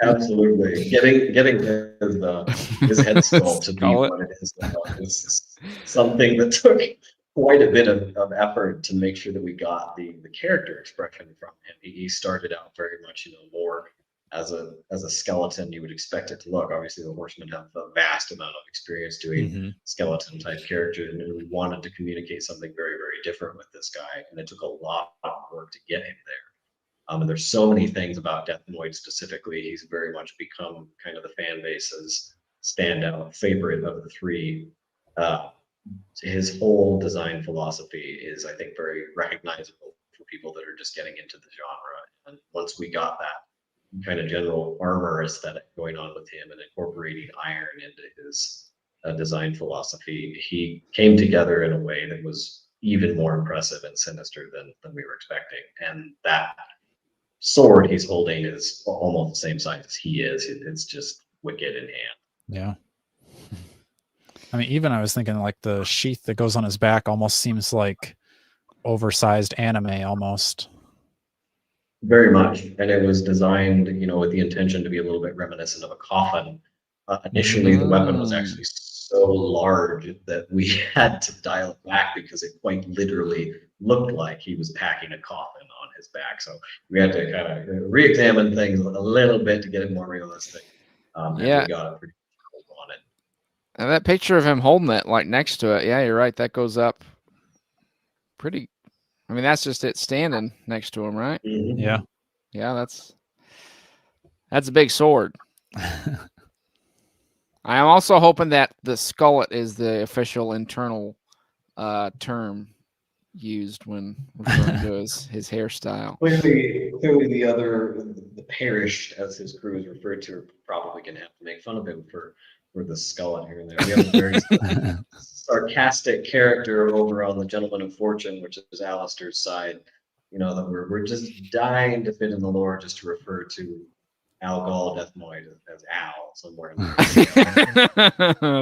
Absolutely, getting his head sculpt to be what it is now is something that took quite a bit of effort to make sure that we got the character expression from him. He started out very much more as a skeleton you would expect it to look. Obviously, the Horsemen have a vast amount of experience doing skeleton type characters, and we wanted to communicate something very, very different with this guy, and it took a lot of work to get him there. And there's so many things about Deathnoid specifically. He's very much become kind of the fan base's standout favorite of the three. His whole design philosophy is, I think, very recognizable for people that are just getting into the genre. And once we got that kind of general armor aesthetic going on with him and incorporating iron into his design philosophy, he came together in a way that was even more impressive and sinister than we were expecting. And that sword he's holding is almost the same size as he is. It's just wicked in hand. Yeah. I mean, even I was thinking like the sheath that goes on his back almost seems like oversized anime almost. Very much. And it was designed, with the intention to be a little bit reminiscent of a coffin. Initially, the weapon was actually so large that we had to dial it back because it quite literally looked like he was packing a coffin on his back. So we had to kind of re-examine things a little bit to get it more realistic. And we got it pretty on it. And that picture of him holding it like next to it, yeah, you're right. That goes up pretty. I mean, that's just it standing next to him, right? Yeah. Yeah, that's a big sword. I am also hoping that the skullet is the official internal term used when referring to his hairstyle. Clearly, the parish, as his crew is referred to, are probably going to have to make fun of him for the skullet here and there. We have a very sarcastic character over on the Gentleman of Fortune, which is Alistair's side. That we're just dying to fit in the lore, just to refer to Al Gall Deathnoid as Al somewhere in there.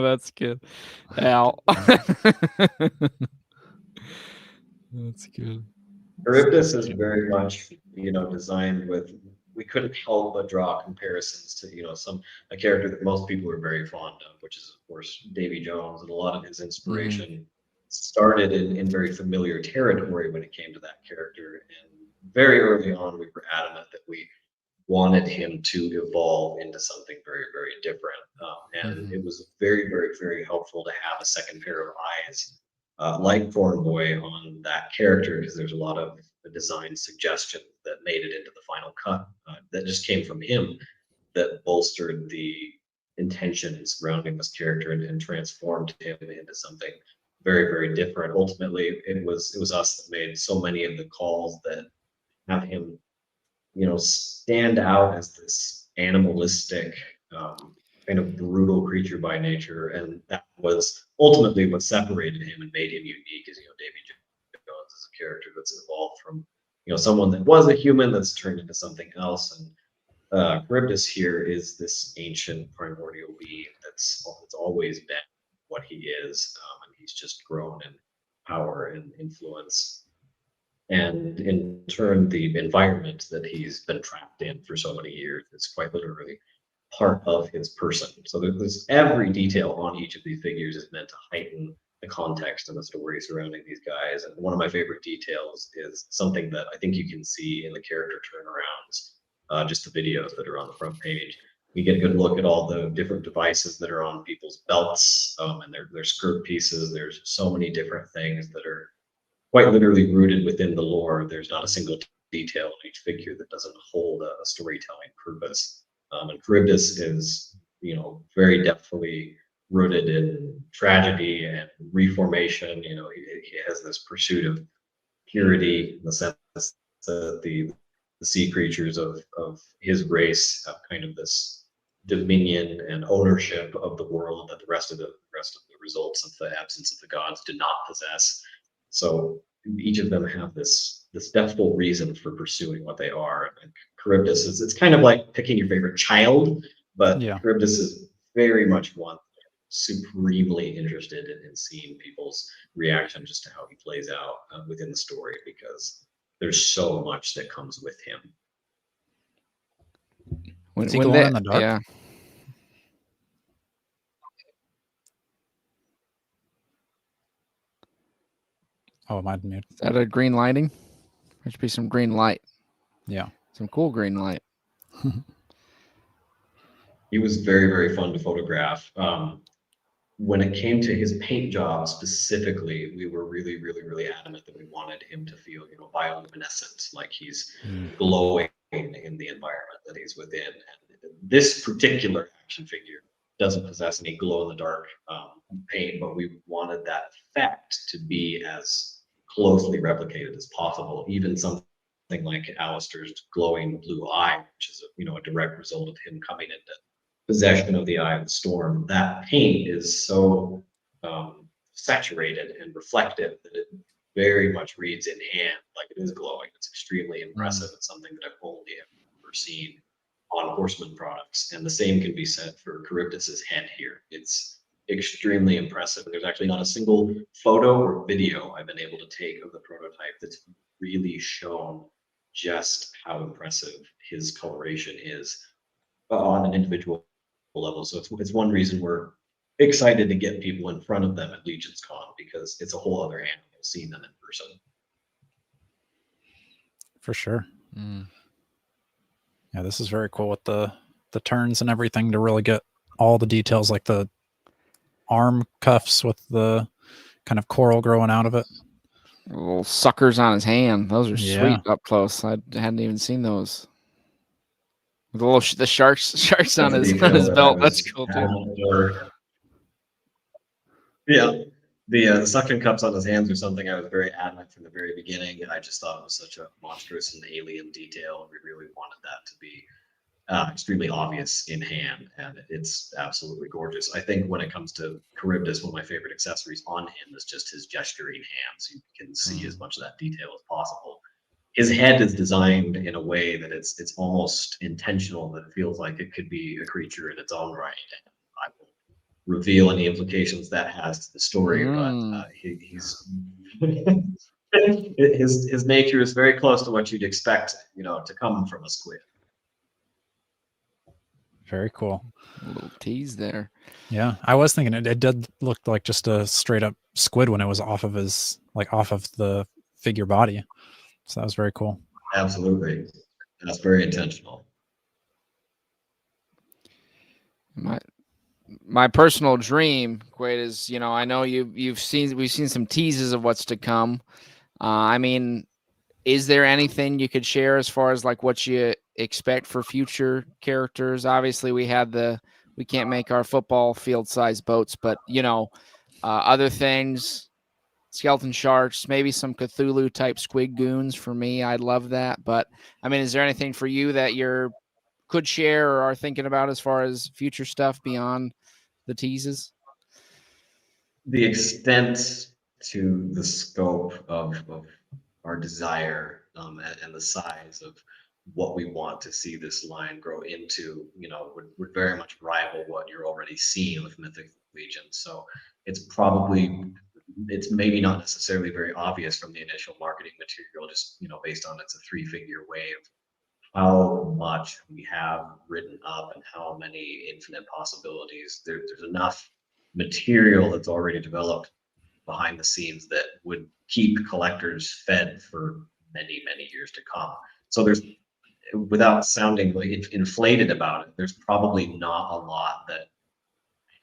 That's good, Al. That's good. Charybdis is very much, designed with. We couldn't help but draw comparisons to, a character that most people are very fond of, which is of course Davy Jones, and a lot of his inspiration started in very familiar territory when it came to that character. And very early on, we were adamant that we wanted him to evolve into something very, very different. And it was very, very, very helpful to have a second pair of eyes, like Corn Boy, on that character, because there's a lot of the design suggestion that made it into the final cut that just came from him, that bolstered the intention surrounding this character and transformed him into something very, very different. Ultimately, it was us that made so many of the calls that have him, stand out as this animalistic, kind of brutal creature by nature, and that was ultimately what separated him and made him unique. Is Davy Jones as a character that's evolved from someone that was a human that's turned into something else, and Charybdis here is this ancient primordial being that's always been what he is, and he's just grown in power and influence. And in turn, the environment that he's been trapped in for so many years is quite literally part of his person. So there's every detail on each of these figures is meant to heighten the context and the story surrounding these guys. And one of my favorite details is something that I think you can see in the character turnarounds, just the videos that are on the front page. You get a good look at all the different devices that are on people's belts, and their skirt pieces. There's so many different things that are quite literally rooted within the lore. There's not a single detail in each figure that doesn't hold a storytelling purpose. And Charybdis is, very depthfully rooted in tragedy and reformation. He has this pursuit of purity in the sense that the sea creatures of his race have kind of this dominion and ownership of the world that the rest of the results of the absence of the gods do not possess. So each of them have this deathful reason for pursuing what they are. And Charybdis it's kind of like picking your favorite child, but Charybdis is very much one supremely interested in seeing people's reaction just to how he plays out within the story, because there's so much that comes with him. Is he glowing in the dark? Yeah. Oh, am I muted? Is that a green lighting? There should be some green light. Yeah. Some cool green light. He was very, very fun to photograph. When it came to his paint job specifically, we were really, really, really adamant that we wanted him to feel, bioluminescent, like he's glowing in the environment that he's within. And this particular action figure doesn't possess any glow in the dark paint, but we wanted that effect to be as closely replicated as possible. Even something like Alistair's glowing blue eye, which is a direct result of him coming into possession of the Eye of the Storm. That paint is so saturated and reflective that it very much reads in hand like it is glowing. It's extremely impressive. It's something that I've only ever seen on Horseman products, and the same can be said for Charybdis's head here. It's extremely impressive. There's actually not a single photo or video I've been able to take of the prototype that's really shown just how impressive his coloration is on an individual level. So it's one reason we're excited to get people in front of them at Legion's Con, because it's a whole other animal seeing them in person. For sure. Yeah, this is very cool with the turns and everything to really get all the details, like the arm cuffs with the kind of coral growing out of it. Little suckers on his hand. Those are sweet up close. I hadn't even seen those. The sharks on his belt. That's cool too. Yeah, the suction cups on his hands are something I was very adamant from the very beginning, and I just thought it was such a monstrous and alien detail, and we really wanted that to be extremely obvious in hand, and it's absolutely gorgeous. I think when it comes to Charybdis, one of my favorite accessories on him is just his gesturing hands. You can see as much of that detail as possible. His head is designed in a way that it's almost intentional, that it feels like it could be a creature in its own right. And I won't reveal any implications that has to the story, but he's his nature is very close to what you'd expect, to come from a squid. Very cool. A little tease there. Yeah, I was thinking it did look like just a straight up squid when it was off of the figure body. So that was very cool. Absolutely. That's very intentional. My personal dream, Quaid, is, you know, I know we've seen some teases of what's to come. I mean, is there anything you could share as far as like what you expect for future characters? Obviously, we can't make our football field size boats, but you know, other things, skeleton sharks, maybe some Cthulhu type squid goons for me. I'd love that. But I mean, is there anything for you that you're could share or are thinking about as far as future stuff beyond the teases? The extent to the scope of our desire, and the size of what we want to see this line grow into, would very much rival what you're already seeing with Mythic Legion. So it's probably, it's maybe not necessarily very obvious from the initial marketing material, just, based on it's a 3-figure wave, how much we have written up and how many infinite possibilities. There's enough material that's already developed behind the scenes that would keep collectors fed for many, many years to come. So there's, without sounding like inflated about it, there's probably not a lot that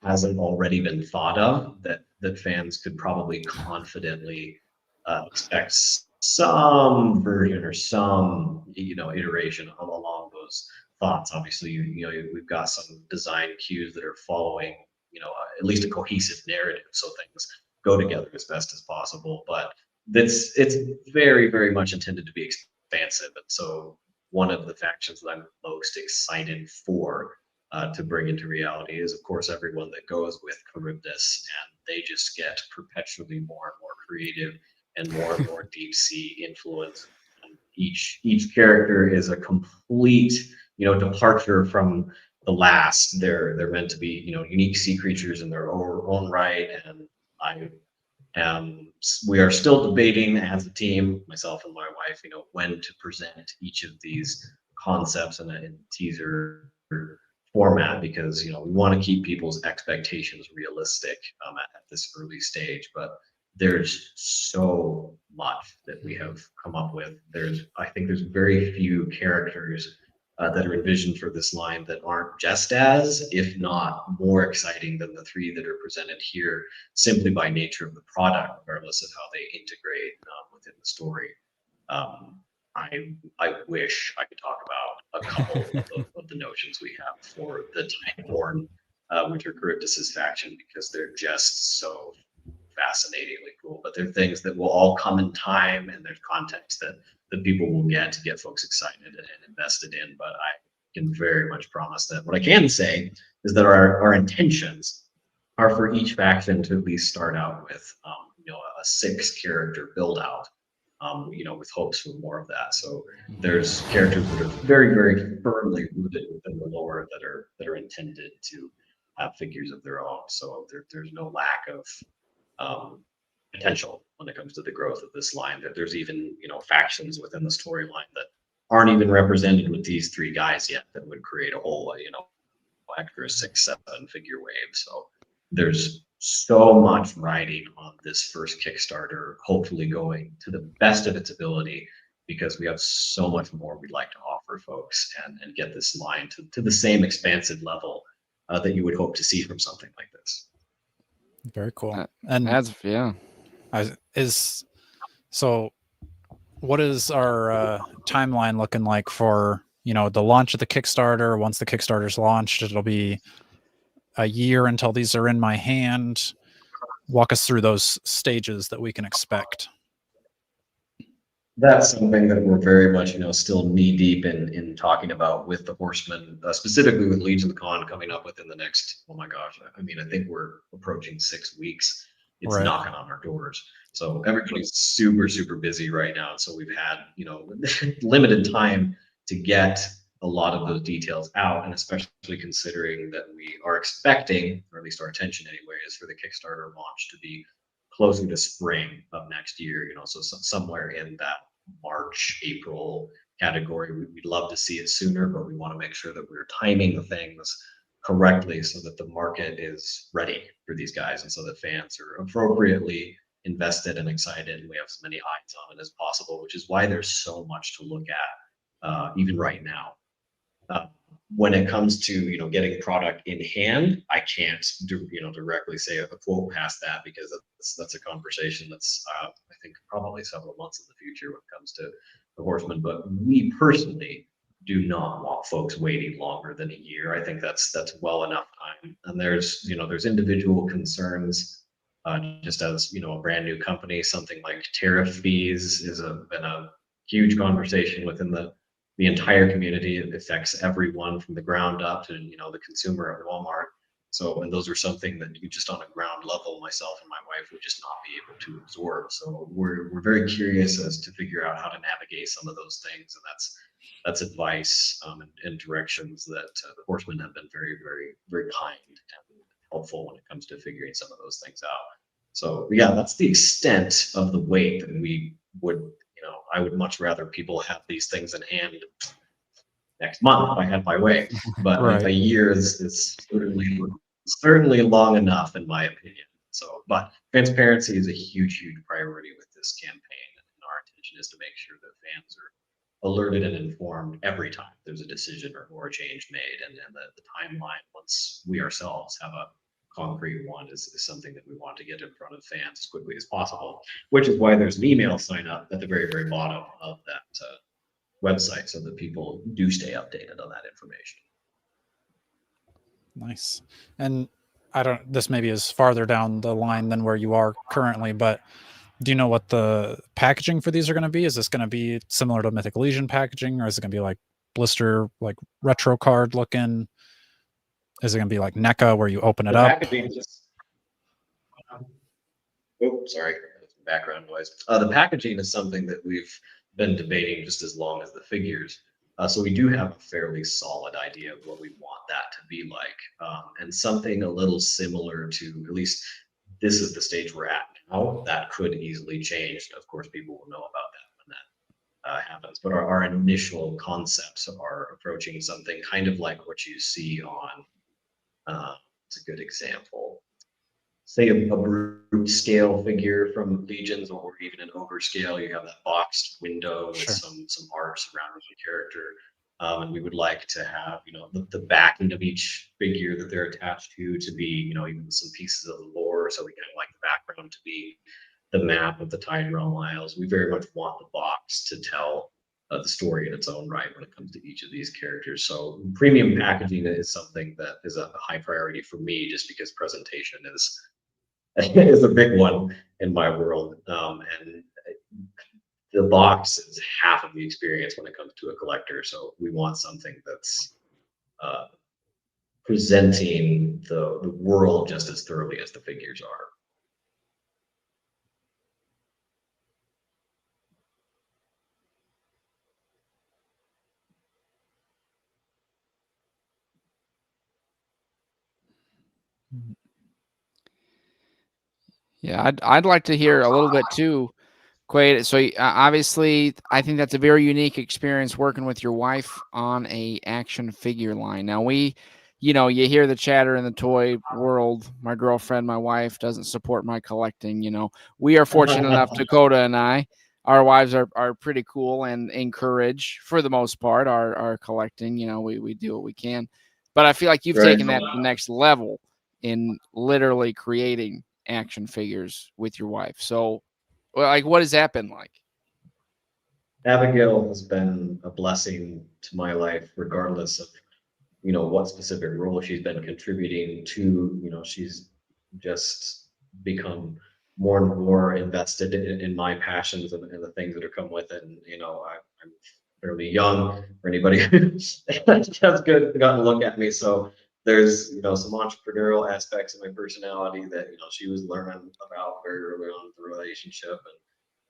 hasn't already been thought of that fans could probably confidently expect some version or some iteration along those thoughts. Obviously, we've got some design cues that are following at least a cohesive narrative, so things go together as best as possible. But it's very, very much intended to be expansive, and so one of the factions that I'm most excited for to bring into reality is, of course, everyone that goes with Charybdis, and they just get perpetually more and more creative and more deep sea influence. And each character is a complete, departure from the last. They're meant to be, unique sea creatures in their own right, and I we are still debating as a team, myself and my wife, when to present each of these concepts in a teaser format, because we want to keep people's expectations realistic at this early stage. But there's so much that we have come up with. I think there's very few characters that are envisioned for this line that aren't just as, if not more exciting than the 3 that are presented here, simply by nature of the product, regardless of how they integrate within the story. I wish I could talk about a couple of the notions we have for the Tideborn Winter Charybdis' faction, because they're just so fascinatingly cool. But they're things that will all come in time, and there's context that people will get to get folks excited and invested in. But I can very much promise that what I can say is that our intentions are for each faction to at least start out with a 6-character build out, with hopes for more of that. So there's characters that are very, very firmly rooted within the lore that are intended to have figures of their own. So there's no lack of potential when it comes to the growth of this line. That there's even factions within the storyline that aren't even represented with these 3 guys yet, that would create a whole extra 6-7-figure wave. So there's so much riding on this first Kickstarter, hopefully going to the best of its ability, because we have so much more we'd like to offer folks, and get this line to the same expansive level that you would hope to see from something like this. Very cool. And That's so what is our timeline looking like for the launch of the Kickstarter? Once the Kickstarter's launched, it'll be a year until these are in my hand. Walk us through those stages that we can expect. That's something that we're very much, still knee deep in talking about with the Horsemen, specifically with Legion of the Con coming up within the next, oh my gosh, I mean, I think we're approaching 6 weeks. It's Right. knocking on our doors. So everybody's super, super busy right now. So we've had, limited time to get a lot of those details out, and especially considering that we are expecting, or at least our intention anyway, is for the Kickstarter launch to be closer to spring of next year, so somewhere in that March, April category. We'd love to see it sooner, but we want to make sure that we're timing the things correctly so that the market is ready for these guys, and so that fans are appropriately invested and excited, and we have as many eyes on it as possible, which is why there's so much to look at, even right now. when it comes to, you know, getting product in hand, I can't do, you know, directly say a quote past that, because that's a conversation that's I think probably several months in the future when it comes to the Horseman. But we personally do not want folks waiting longer than a year. I think that's well enough time. And there's, you know, there's individual concerns. Just as, you know, a brand new company, something like tariff fees been a huge conversation within the entire community. It affects everyone from the ground up to, you know, the consumer at Walmart. So, and those are something that you just on a ground level, myself and my wife would just not be able to absorb. So we're very curious as to figure out how to navigate some of those things, and that's advice and directions that the Horsemen have been very, very, very kind and helpful when it comes to figuring some of those things out. So yeah, that's the extent of the wait that we would, you know, I would much rather people have these things in hand next month if I had my way. But Right. a year is certainly long enough in my opinion. So, but transparency is a huge, huge priority with this campaign, and our intention is to make sure that fans are alerted and informed every time there's a decision or a change made, and then the timeline once we ourselves have a concrete one is something that we want to get in front of fans as quickly as possible, which is why there's an email sign up at the very, very bottom of that website so that people do stay updated on that information. Nice. And I don't, this maybe is farther down the line than where you are currently, but do you know what the packaging for these are going to be? Is this going to be similar to Mythic Legion packaging, or is it going to be like blister, like retro card looking? Is it going to be like NECA where you open it The up? packaging is, oh, sorry, background noise. The packaging is something that we've been debating just as long as the figures. So we do have a fairly solid idea of what we want that to be like, and something a little similar to, at least this is the stage we're at now. That could easily change. Of course, people will know about that when that happens. But our initial concepts are approaching something kind of like what you see on. It's a good example. Say a brute scale figure from Legions, or even an ogre scale. You have that boxed window with Sure. some art surrounding the character. And we would like to have, you know, the backing of each figure that they're attached to be, you know, even some pieces of the lore. So we kind of like the background to be the map of the Tide Realm Isles. We very much want the box to tell the story in its own right when it comes to each of these characters. So premium packaging is something that is a high priority for me, just because presentation is a big one in my world. And the box is half of the experience when it comes to a collector. So we want something that's presenting the world just as thoroughly as the figures are. Yeah, I'd like to hear a little bit too, Quaid. So obviously, I think that's a very unique experience working with your wife on a action figure line. Now you know, you hear the chatter in the toy world. My girlfriend, my wife, doesn't support my collecting. You know, we are fortunate enough, Dakota and I, our wives are pretty cool and encourage, for the most part, our collecting. You know, we do what we can, but I feel like you've Right. taken that to the next level in literally creating action figures with your wife. So, like, what has that been like? Abigail has been a blessing to my life, regardless of, you know, what specific role she's been contributing to. You know, she's just become more and more invested in my passions and the things that are come with it. And, you know, I'm fairly young for anybody who's just good gotten a look at me. So there's, you know, some entrepreneurial aspects of my personality that, you know, she was learning about very early on in the relationship.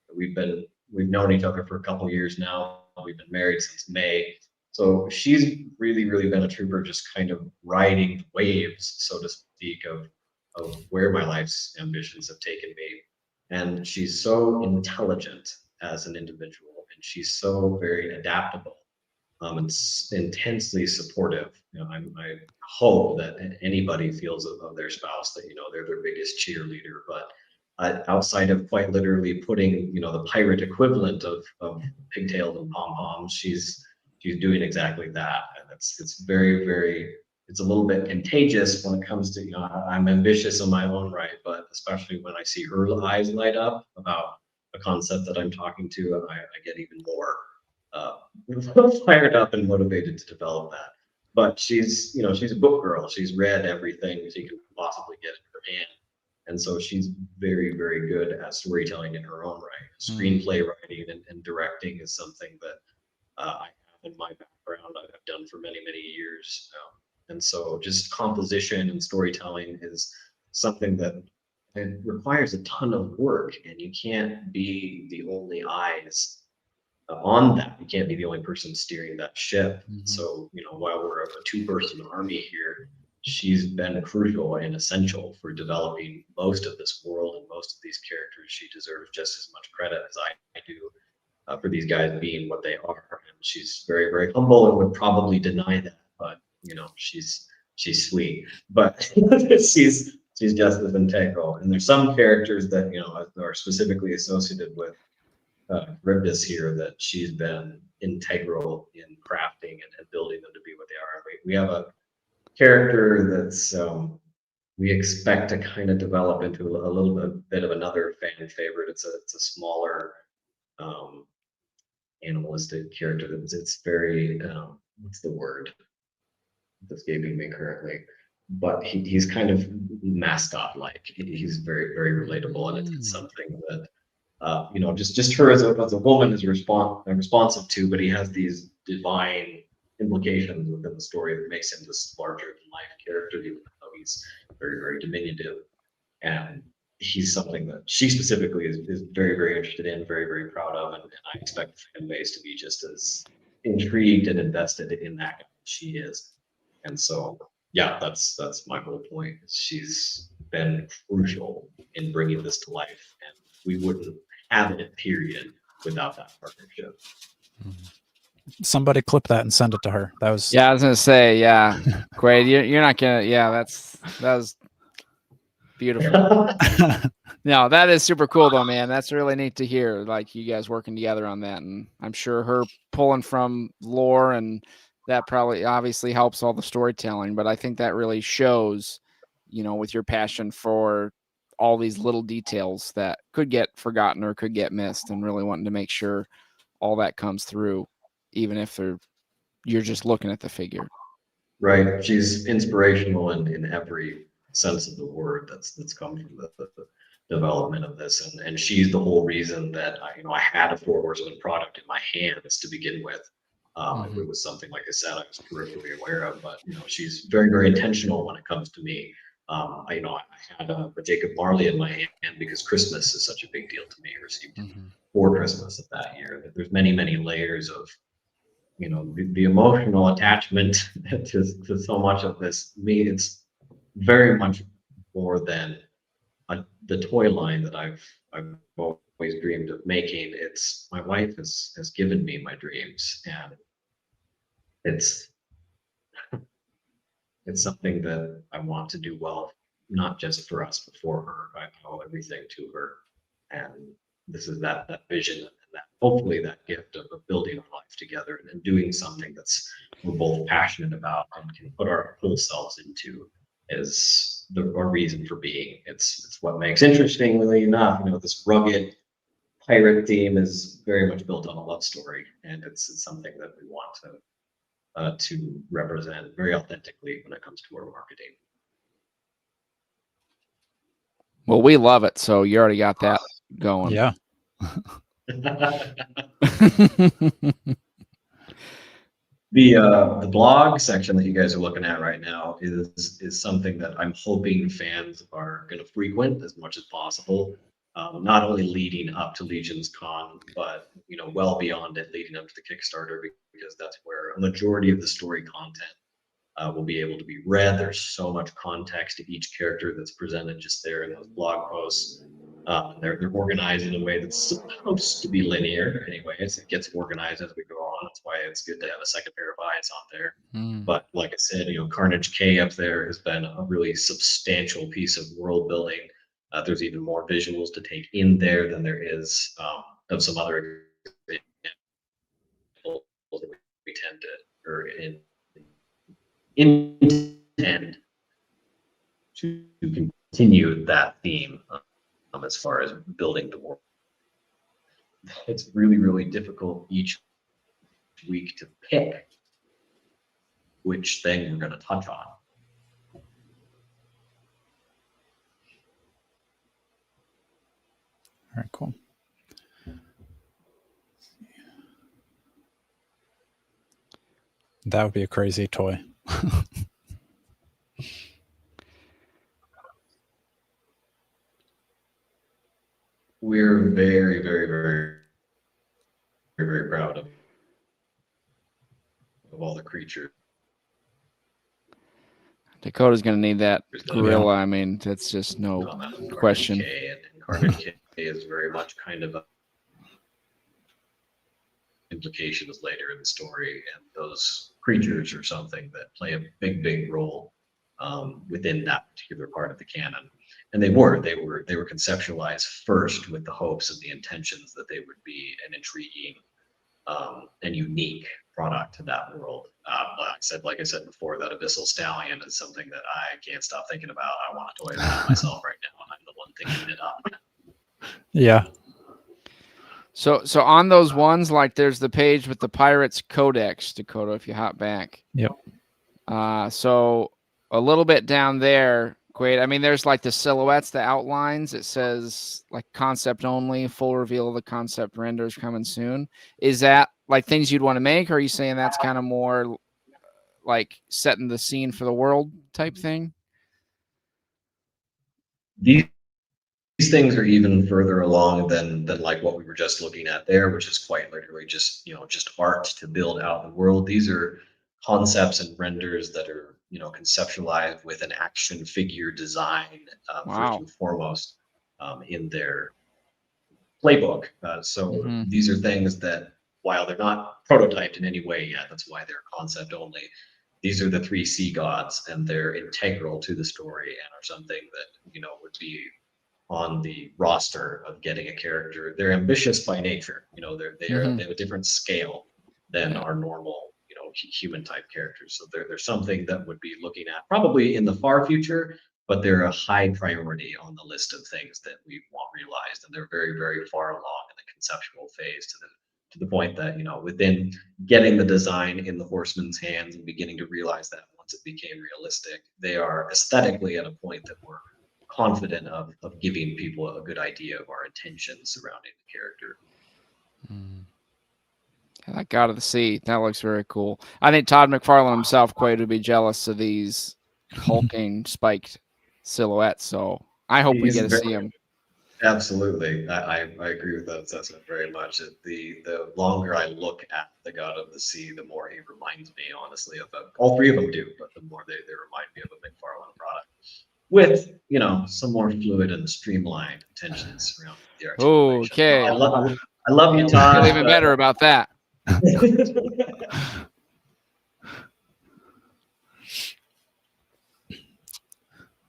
And we've known each other for a couple of years now. We've been married since May. So she's really, really been a trooper, just kind of riding waves, so to speak, of where my life's ambitions have taken me. And she's so intelligent as an individual, and she's so very adaptable, and intensely supportive. You know, I hope that anybody feels of their spouse that, you know, they're their biggest cheerleader. But outside of quite literally putting, you know, the pirate equivalent of pigtails and pom poms, she's she's doing exactly that, and it's very, very, it's a little bit contagious when it comes to, you know, I'm ambitious in my own right, but especially when I see her eyes light up about a concept that I'm talking to, I get even more uh, fired up and motivated to develop that. But she's, you know, she's a book girl. She's read everything she can possibly get in her hand. And so she's very, very good at storytelling in her own right. Screenplay writing and directing is something that I have in my background. I've done for many, many years. And so just composition and storytelling is something that it requires a ton of work, and you can't be the only eyes on that. You can't be the only person steering that ship. So, you know, while we're a two-person army here, she's been crucial and essential for developing most of this world and most of these characters. She deserves just as much credit as I do for these guys being what they are. And she's very, very humble and would probably deny that, but you know, she's sweet, but she's just as integral. And there's some characters that, you know, are specifically associated with Charybdis here, that she's been integral in crafting and building them to be what they are. We have a character that's we expect to kind of develop into a little bit of another fan favorite. It's a smaller animalistic character. It's very what's the word that's escaping me currently, but he's kind of mascot like. He's very, very relatable, and it's something that you know, just her as a woman is responsive to, but he has these divine implications within the story that makes him this larger than life character, even though he's very, very diminutive. And he's something that she specifically is very, very interested in, very, very proud of, and I expect the fan base to be just as intrigued and invested in that as she is. And so, yeah, that's my whole point. She's been crucial in bringing this to life, and we wouldn't have it, period, without that partnership. Somebody clip that and send it to her. That was Yeah, I was gonna say, yeah, Quaid, you're not gonna. Yeah, that was beautiful. No, that is super cool though, man. That's really neat to hear. Like you guys working together on that, and I'm sure her pulling from lore, and that probably obviously helps all the storytelling. But I think that really shows, you know, with your passion for all these little details that could get forgotten or could get missed, and really wanting to make sure all that comes through, even if you're just looking at the figure. Right. She's inspirational in every sense of the word that's come from the development of this, and she's the whole reason that I had a Four Horsemen product in my hands to begin with. If it was something, like I said, I was peripherally aware of, but you know, she's very, very intentional when it comes to me. I had a Jacob Marley in my hand because Christmas is such a big deal to me. I received for Christmas of that year. There's many, many layers of, you know, the emotional attachment to so much of this. Me, it's very much more than the toy line that I've always dreamed of making. It's my wife has given me my dreams, and it's something that I want to do well, not just for us, but for her. I owe everything to her, and this is that vision and that hopefully that gift of building a life together and doing something that's we're both passionate about and can put our whole selves into is our reason for being. It's what makes, interestingly enough, you know, this rugged pirate theme is very much built on a love story, and it's something that we want to represent very authentically when it comes to our marketing. Well, we love it, so you already got that going. Yeah. The blog section that you guys are looking at right now is something that I'm hoping fans are going to frequent as much as possible. Not only leading up to Legions Con, but you know, well beyond it, leading up to the Kickstarter, because that's where a majority of the story content will be able to be read. There's so much context to each character that's presented just there in those blog posts. They're organized in a way that's supposed to be linear anyways. It gets organized as we go on. That's why it's good to have a second pair of eyes on there. But like I said, you know, Carnage K up there has been a really substantial piece of world building. There's even more visuals to take in there than there is of some other examples that we tend to, or intend to continue that theme as far as building the world. It's really, really difficult each week to pick which thing we're going to touch on. All right, cool. That would be a crazy toy. We're very, very, very, very, very proud of all the creatures. Dakota's going to need that gorilla. Yeah. I mean, that's just no question. And Carnage K is very much kind of implications later in the story, and those creatures are something that play a big, big role within that particular part of the canon. And they were conceptualized first with the hopes and the intentions that they would be an intriguing and unique product to that world. Like I said before, that Abyssal Stallion is something that I can't stop thinking about. I want a toy of that myself right now, and I'm the one thinking it up. Yeah. So on those ones, like there's the page with the Pirates Codex, Dakota, if you hop back. Yep. So a little bit down there, Quaid, I mean, there's like the silhouettes, the outlines. It says like concept only, full reveal of the concept renders coming soon. Is that like things you'd want to make, or are you saying that's kind of more like setting the scene for the world type thing? These things are even further along than like what we were just looking at there, which is quite literally just just art to build out the world. These are concepts and renders that are conceptualized with an action figure design first and foremost in their playbook. So these are things that, while they're not prototyped in any way yet, that's why they're concept only. These are the 3 sea gods, and they're integral to the story and are something that would be on the roster of getting a character. They're ambitious by nature. They have a different scale than our normal human type characters. So they're something that would be looking at probably in the far future, but they're a high priority on the list of things that we want realized, and they're very, very far along in the conceptual phase to the point that within getting the design in the horseman's hands and beginning to realize that once it became realistic, they are aesthetically at a point that we're confident of giving people a good idea of our intentions surrounding the character. That God of the Sea, that looks very cool. I think Todd McFarlane himself, Quaid, would be jealous of these hulking spiked silhouettes. So I hope we get to see them. Absolutely, I agree with that assessment very much. The longer I look at the God of the Sea, the more he reminds me, honestly, of all 3 of them do, but the more they remind me of a McFarlane product, with some more fluid and streamlined tensions around the articulation. Okay, I love you, Todd. Feel even better about that.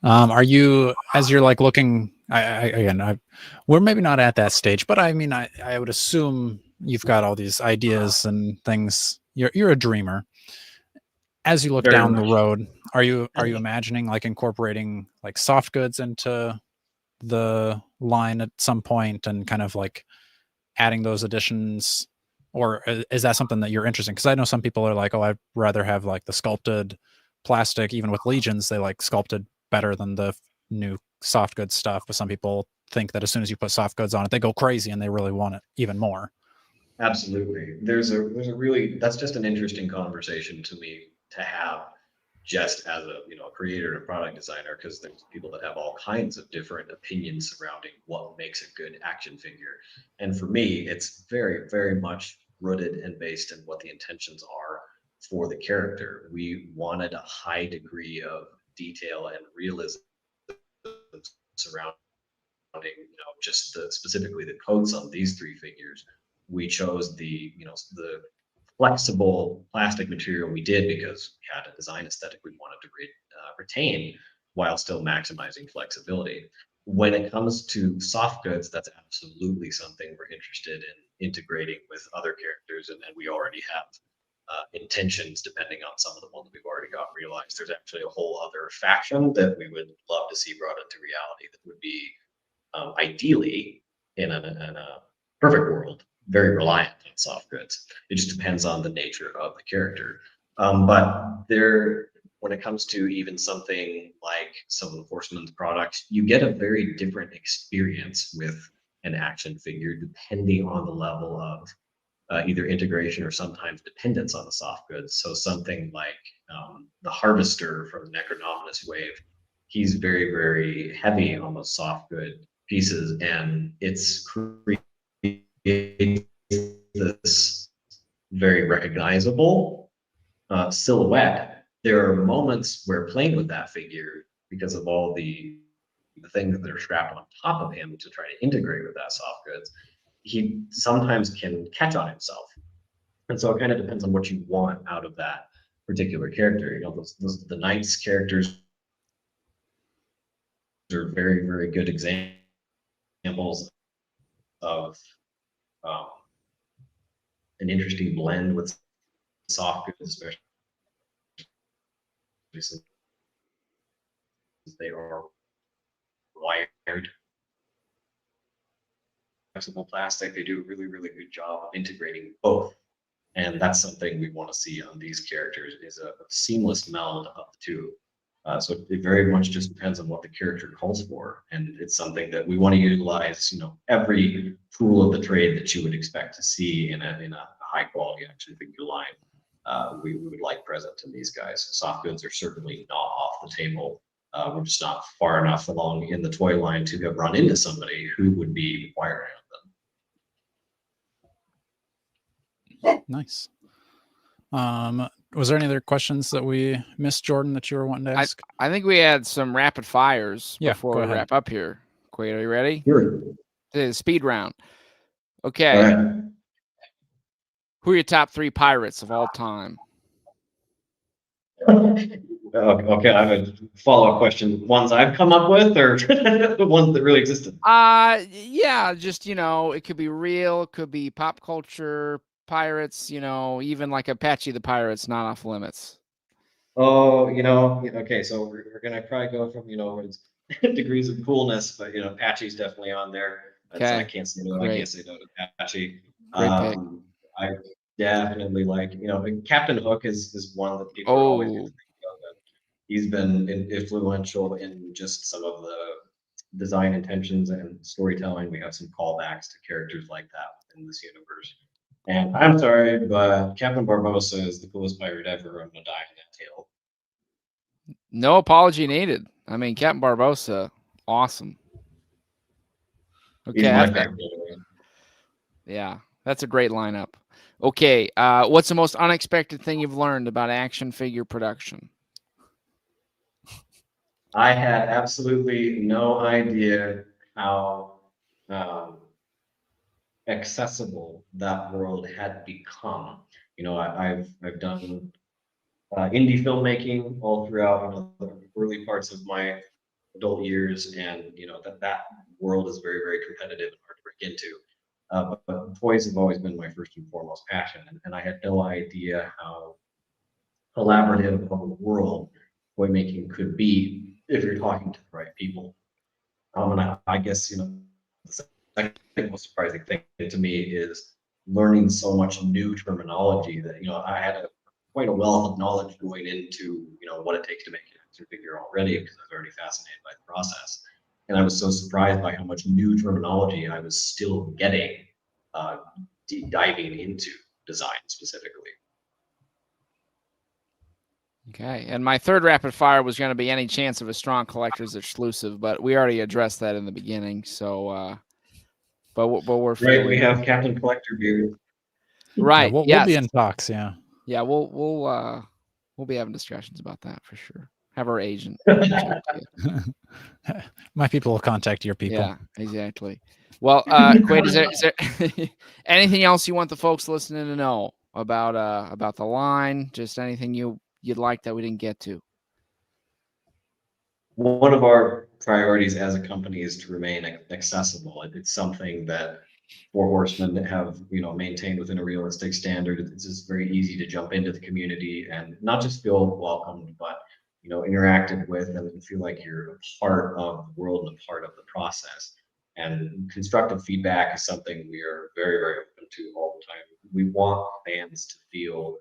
Are you, as you're like looking, we're maybe not at that stage, but I mean, I would assume you've got all these ideas and things. You're a dreamer. As you look Very down much. the road, are you imagining like incorporating like soft goods into the line at some point and kind of like adding those additions, or is that something that you're interested in? Because I know some people are like, oh, I'd rather have like the sculpted plastic. Even with Legions, they like sculpted better than the new soft goods stuff, but some people think that as soon as you put soft goods on it, they go crazy and they really want it even more. Absolutely. There's a really, that's just an interesting conversation to me to have, just as a creator and a product designer, because there's people that have all kinds of different opinions surrounding what makes a good action figure. And for me, it's very, very much rooted and based in what the intentions are for the character. We wanted a high degree of detail and realism surrounding just specifically the coats on these 3 figures. We chose the the flexible plastic material we did because we had a design aesthetic we wanted to retain while still maximizing flexibility. When it comes to soft goods, that's absolutely something we're interested in integrating with other characters, and we already have intentions depending on some of the ones we've already got realized. There's actually a whole other faction that we would love to see brought into reality that would be ideally in a perfect world, very reliant on soft goods. It just depends on the nature of the character. But there, when it comes to even something like some of the Horseman's products, you get a very different experience with an action figure depending on the level of either integration or sometimes dependence on the soft goods. So something like the Harvester from the Necronominous Wave, he's very, very heavy on those soft good pieces, and it's creates this very recognizable silhouette. There are moments where playing with that figure, because of all the things that are strapped on top of him to try to integrate with that soft goods, he sometimes can catch on himself. And so it kind of depends on what you want out of that particular character. You know, the Knights characters are very, very good examples of um, an interesting blend with soft goods, especially since they are wired flexible plastic. They do a really, really good job of integrating both. And that's something we want to see on these characters, is a seamless meld of the two. So it very much just depends on what the character calls for, and it's something that we want to utilize. You know, every tool of the trade that you would expect to see in a high quality action figure line, we would like present in these guys. Soft goods are certainly not off the table. We're just not far enough along in the toy line to have run into somebody who would be acquiring them. Nice. Was there any other questions that we missed, Jordan, that you were wanting to ask? I think we had some rapid fires before we ahead. wrap up here. Quaid, are you ready? Sure. The speed round. Okay. All right. Who are your top 3 pirates of all time? Okay, I have a follow-up question. Ones I've come up with, or the ones that really existed? Yeah, just, you know, it could be real, it could be pop culture, pirates, you know, even like Apache the Pirate's not off limits. Oh, you know, okay, so we're gonna probably go from, you know, it's degrees of coolness, but you know, Apache's definitely on there. Okay. I can't say no. I can't say no to Apache. Great pick. I definitely like, you know, Captain Hook is one that people are always gonna think of. He's been influential in just some of the design intentions and storytelling. We have some callbacks to characters like that within this universe. And I'm sorry, but Captain Barbossa is the coolest pirate ever. I'm gonna die in that tale. No apology needed. I mean, Captain Barbossa, awesome. Okay. Yeah, that's a great lineup. Okay, what's the most unexpected thing you've learned about action figure production? I had absolutely no idea how accessible that world had become. You know, I've done indie filmmaking all throughout, you know, the early parts of my adult years, and you know that world is very, very competitive and hard to break into. But toys have always been my first and foremost passion, and I had no idea how collaborative of a world toy making could be if you're talking to the right people. And I guess, you know, the second most surprising thing to me is learning so much new terminology that, you know, I had quite a wealth of knowledge going into, you know, what it takes to make an action figure already, because I was already fascinated by the process. And I was so surprised by how much new terminology I was still getting, diving into design specifically. Okay, and my third rapid fire was going to be any chance of a strong collector's exclusive, but we already addressed that in the beginning. So, but we're right. We have Captain Collector Beard. Right. Yeah, we'll be in talks. Yeah. Yeah, we'll be having discussions about that for sure. Have our agent. My people will contact your people. Yeah, exactly. Well, Quaid, is there anything else you want the folks listening to know about the line? Just anything you'd like that we didn't get to? One of our priorities as a company is to remain accessible. It's something that Four Horsemen that have, maintained within a realistic standard. It's just very easy to jump into the community and not just feel welcomed, but interacted with and feel like you're a part of the world and a part of the process. And constructive feedback is something we are very, very open to all the time. We want fans to feel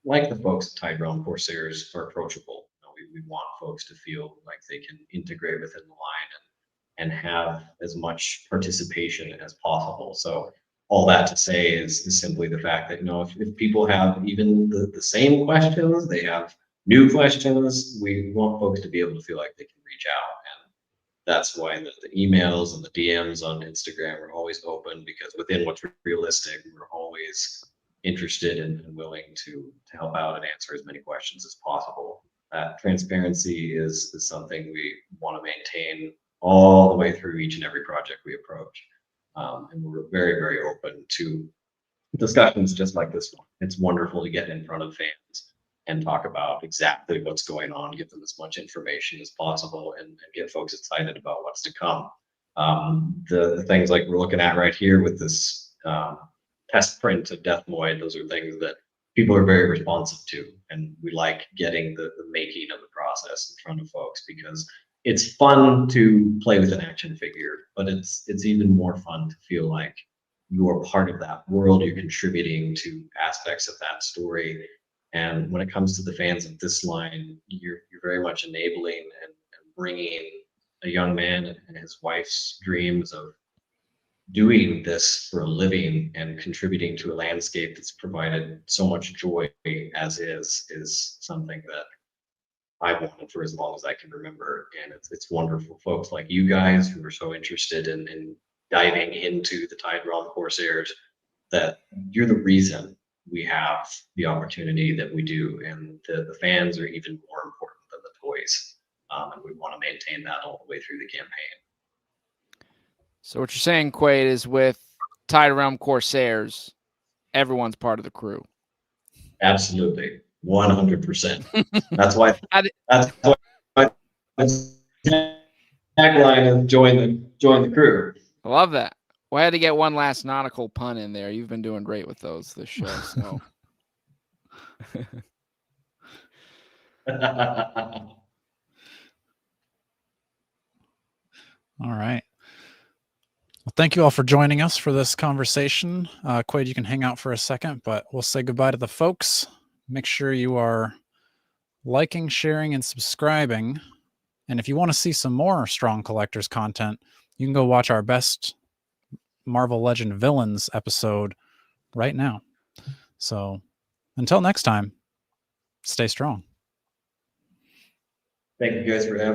like the folks at Tide Realm Corsairs are approachable. We want folks to feel like they can integrate within the line and have as much participation as possible. So all that to say is simply the fact that if people have even the same questions, they have new questions, we want folks to be able to feel like they can reach out. And that's why the emails and the DMs on Instagram are always open, because within what's realistic, we're always interested and willing to help out and answer as many questions as possible. That transparency is something we want to maintain all the way through each and every project we approach. And we're very, very open to discussions just like this one. It's wonderful to get in front of fans and talk about exactly what's going on, give them as much information as possible, and get folks excited about what's to come. The things like we're looking at right here with this test print of Deathmoid, those are things that people are very responsive to, and we like getting the making of the process in front of folks, because it's fun to play with an action figure, but it's even more fun to feel like you're part of that world, you're contributing to aspects of that story. And when it comes to the fans of this line, you're very much enabling and bringing a young man and his wife's dreams of doing this for a living and contributing to a landscape that's provided so much joy as is something that I've wanted for as long as I can remember. And it's wonderful folks like you guys who are so interested in diving into the Tide Realm Corsairs, that you're the reason we have the opportunity that we do. And the fans are even more important than the toys. And we want to maintain that all the way through the campaign. So what you're saying, Quaid, is with Tide Realm Corsairs, everyone's part of the crew. Absolutely. 100%. That's why the tagline is join the crew. I love that. Well, I had to get one last nautical pun in there. You've been doing great with those this show. So All right. Well, thank you all for joining us for this conversation. Quaid, you can hang out for a second, but we'll say goodbye to the folks. Make sure you are liking, sharing, and subscribing. And if you want to see some more Strong Collectors content, you can go watch our best Marvel Legend Villains episode right now. So until next time, stay strong. Thank you guys for having me.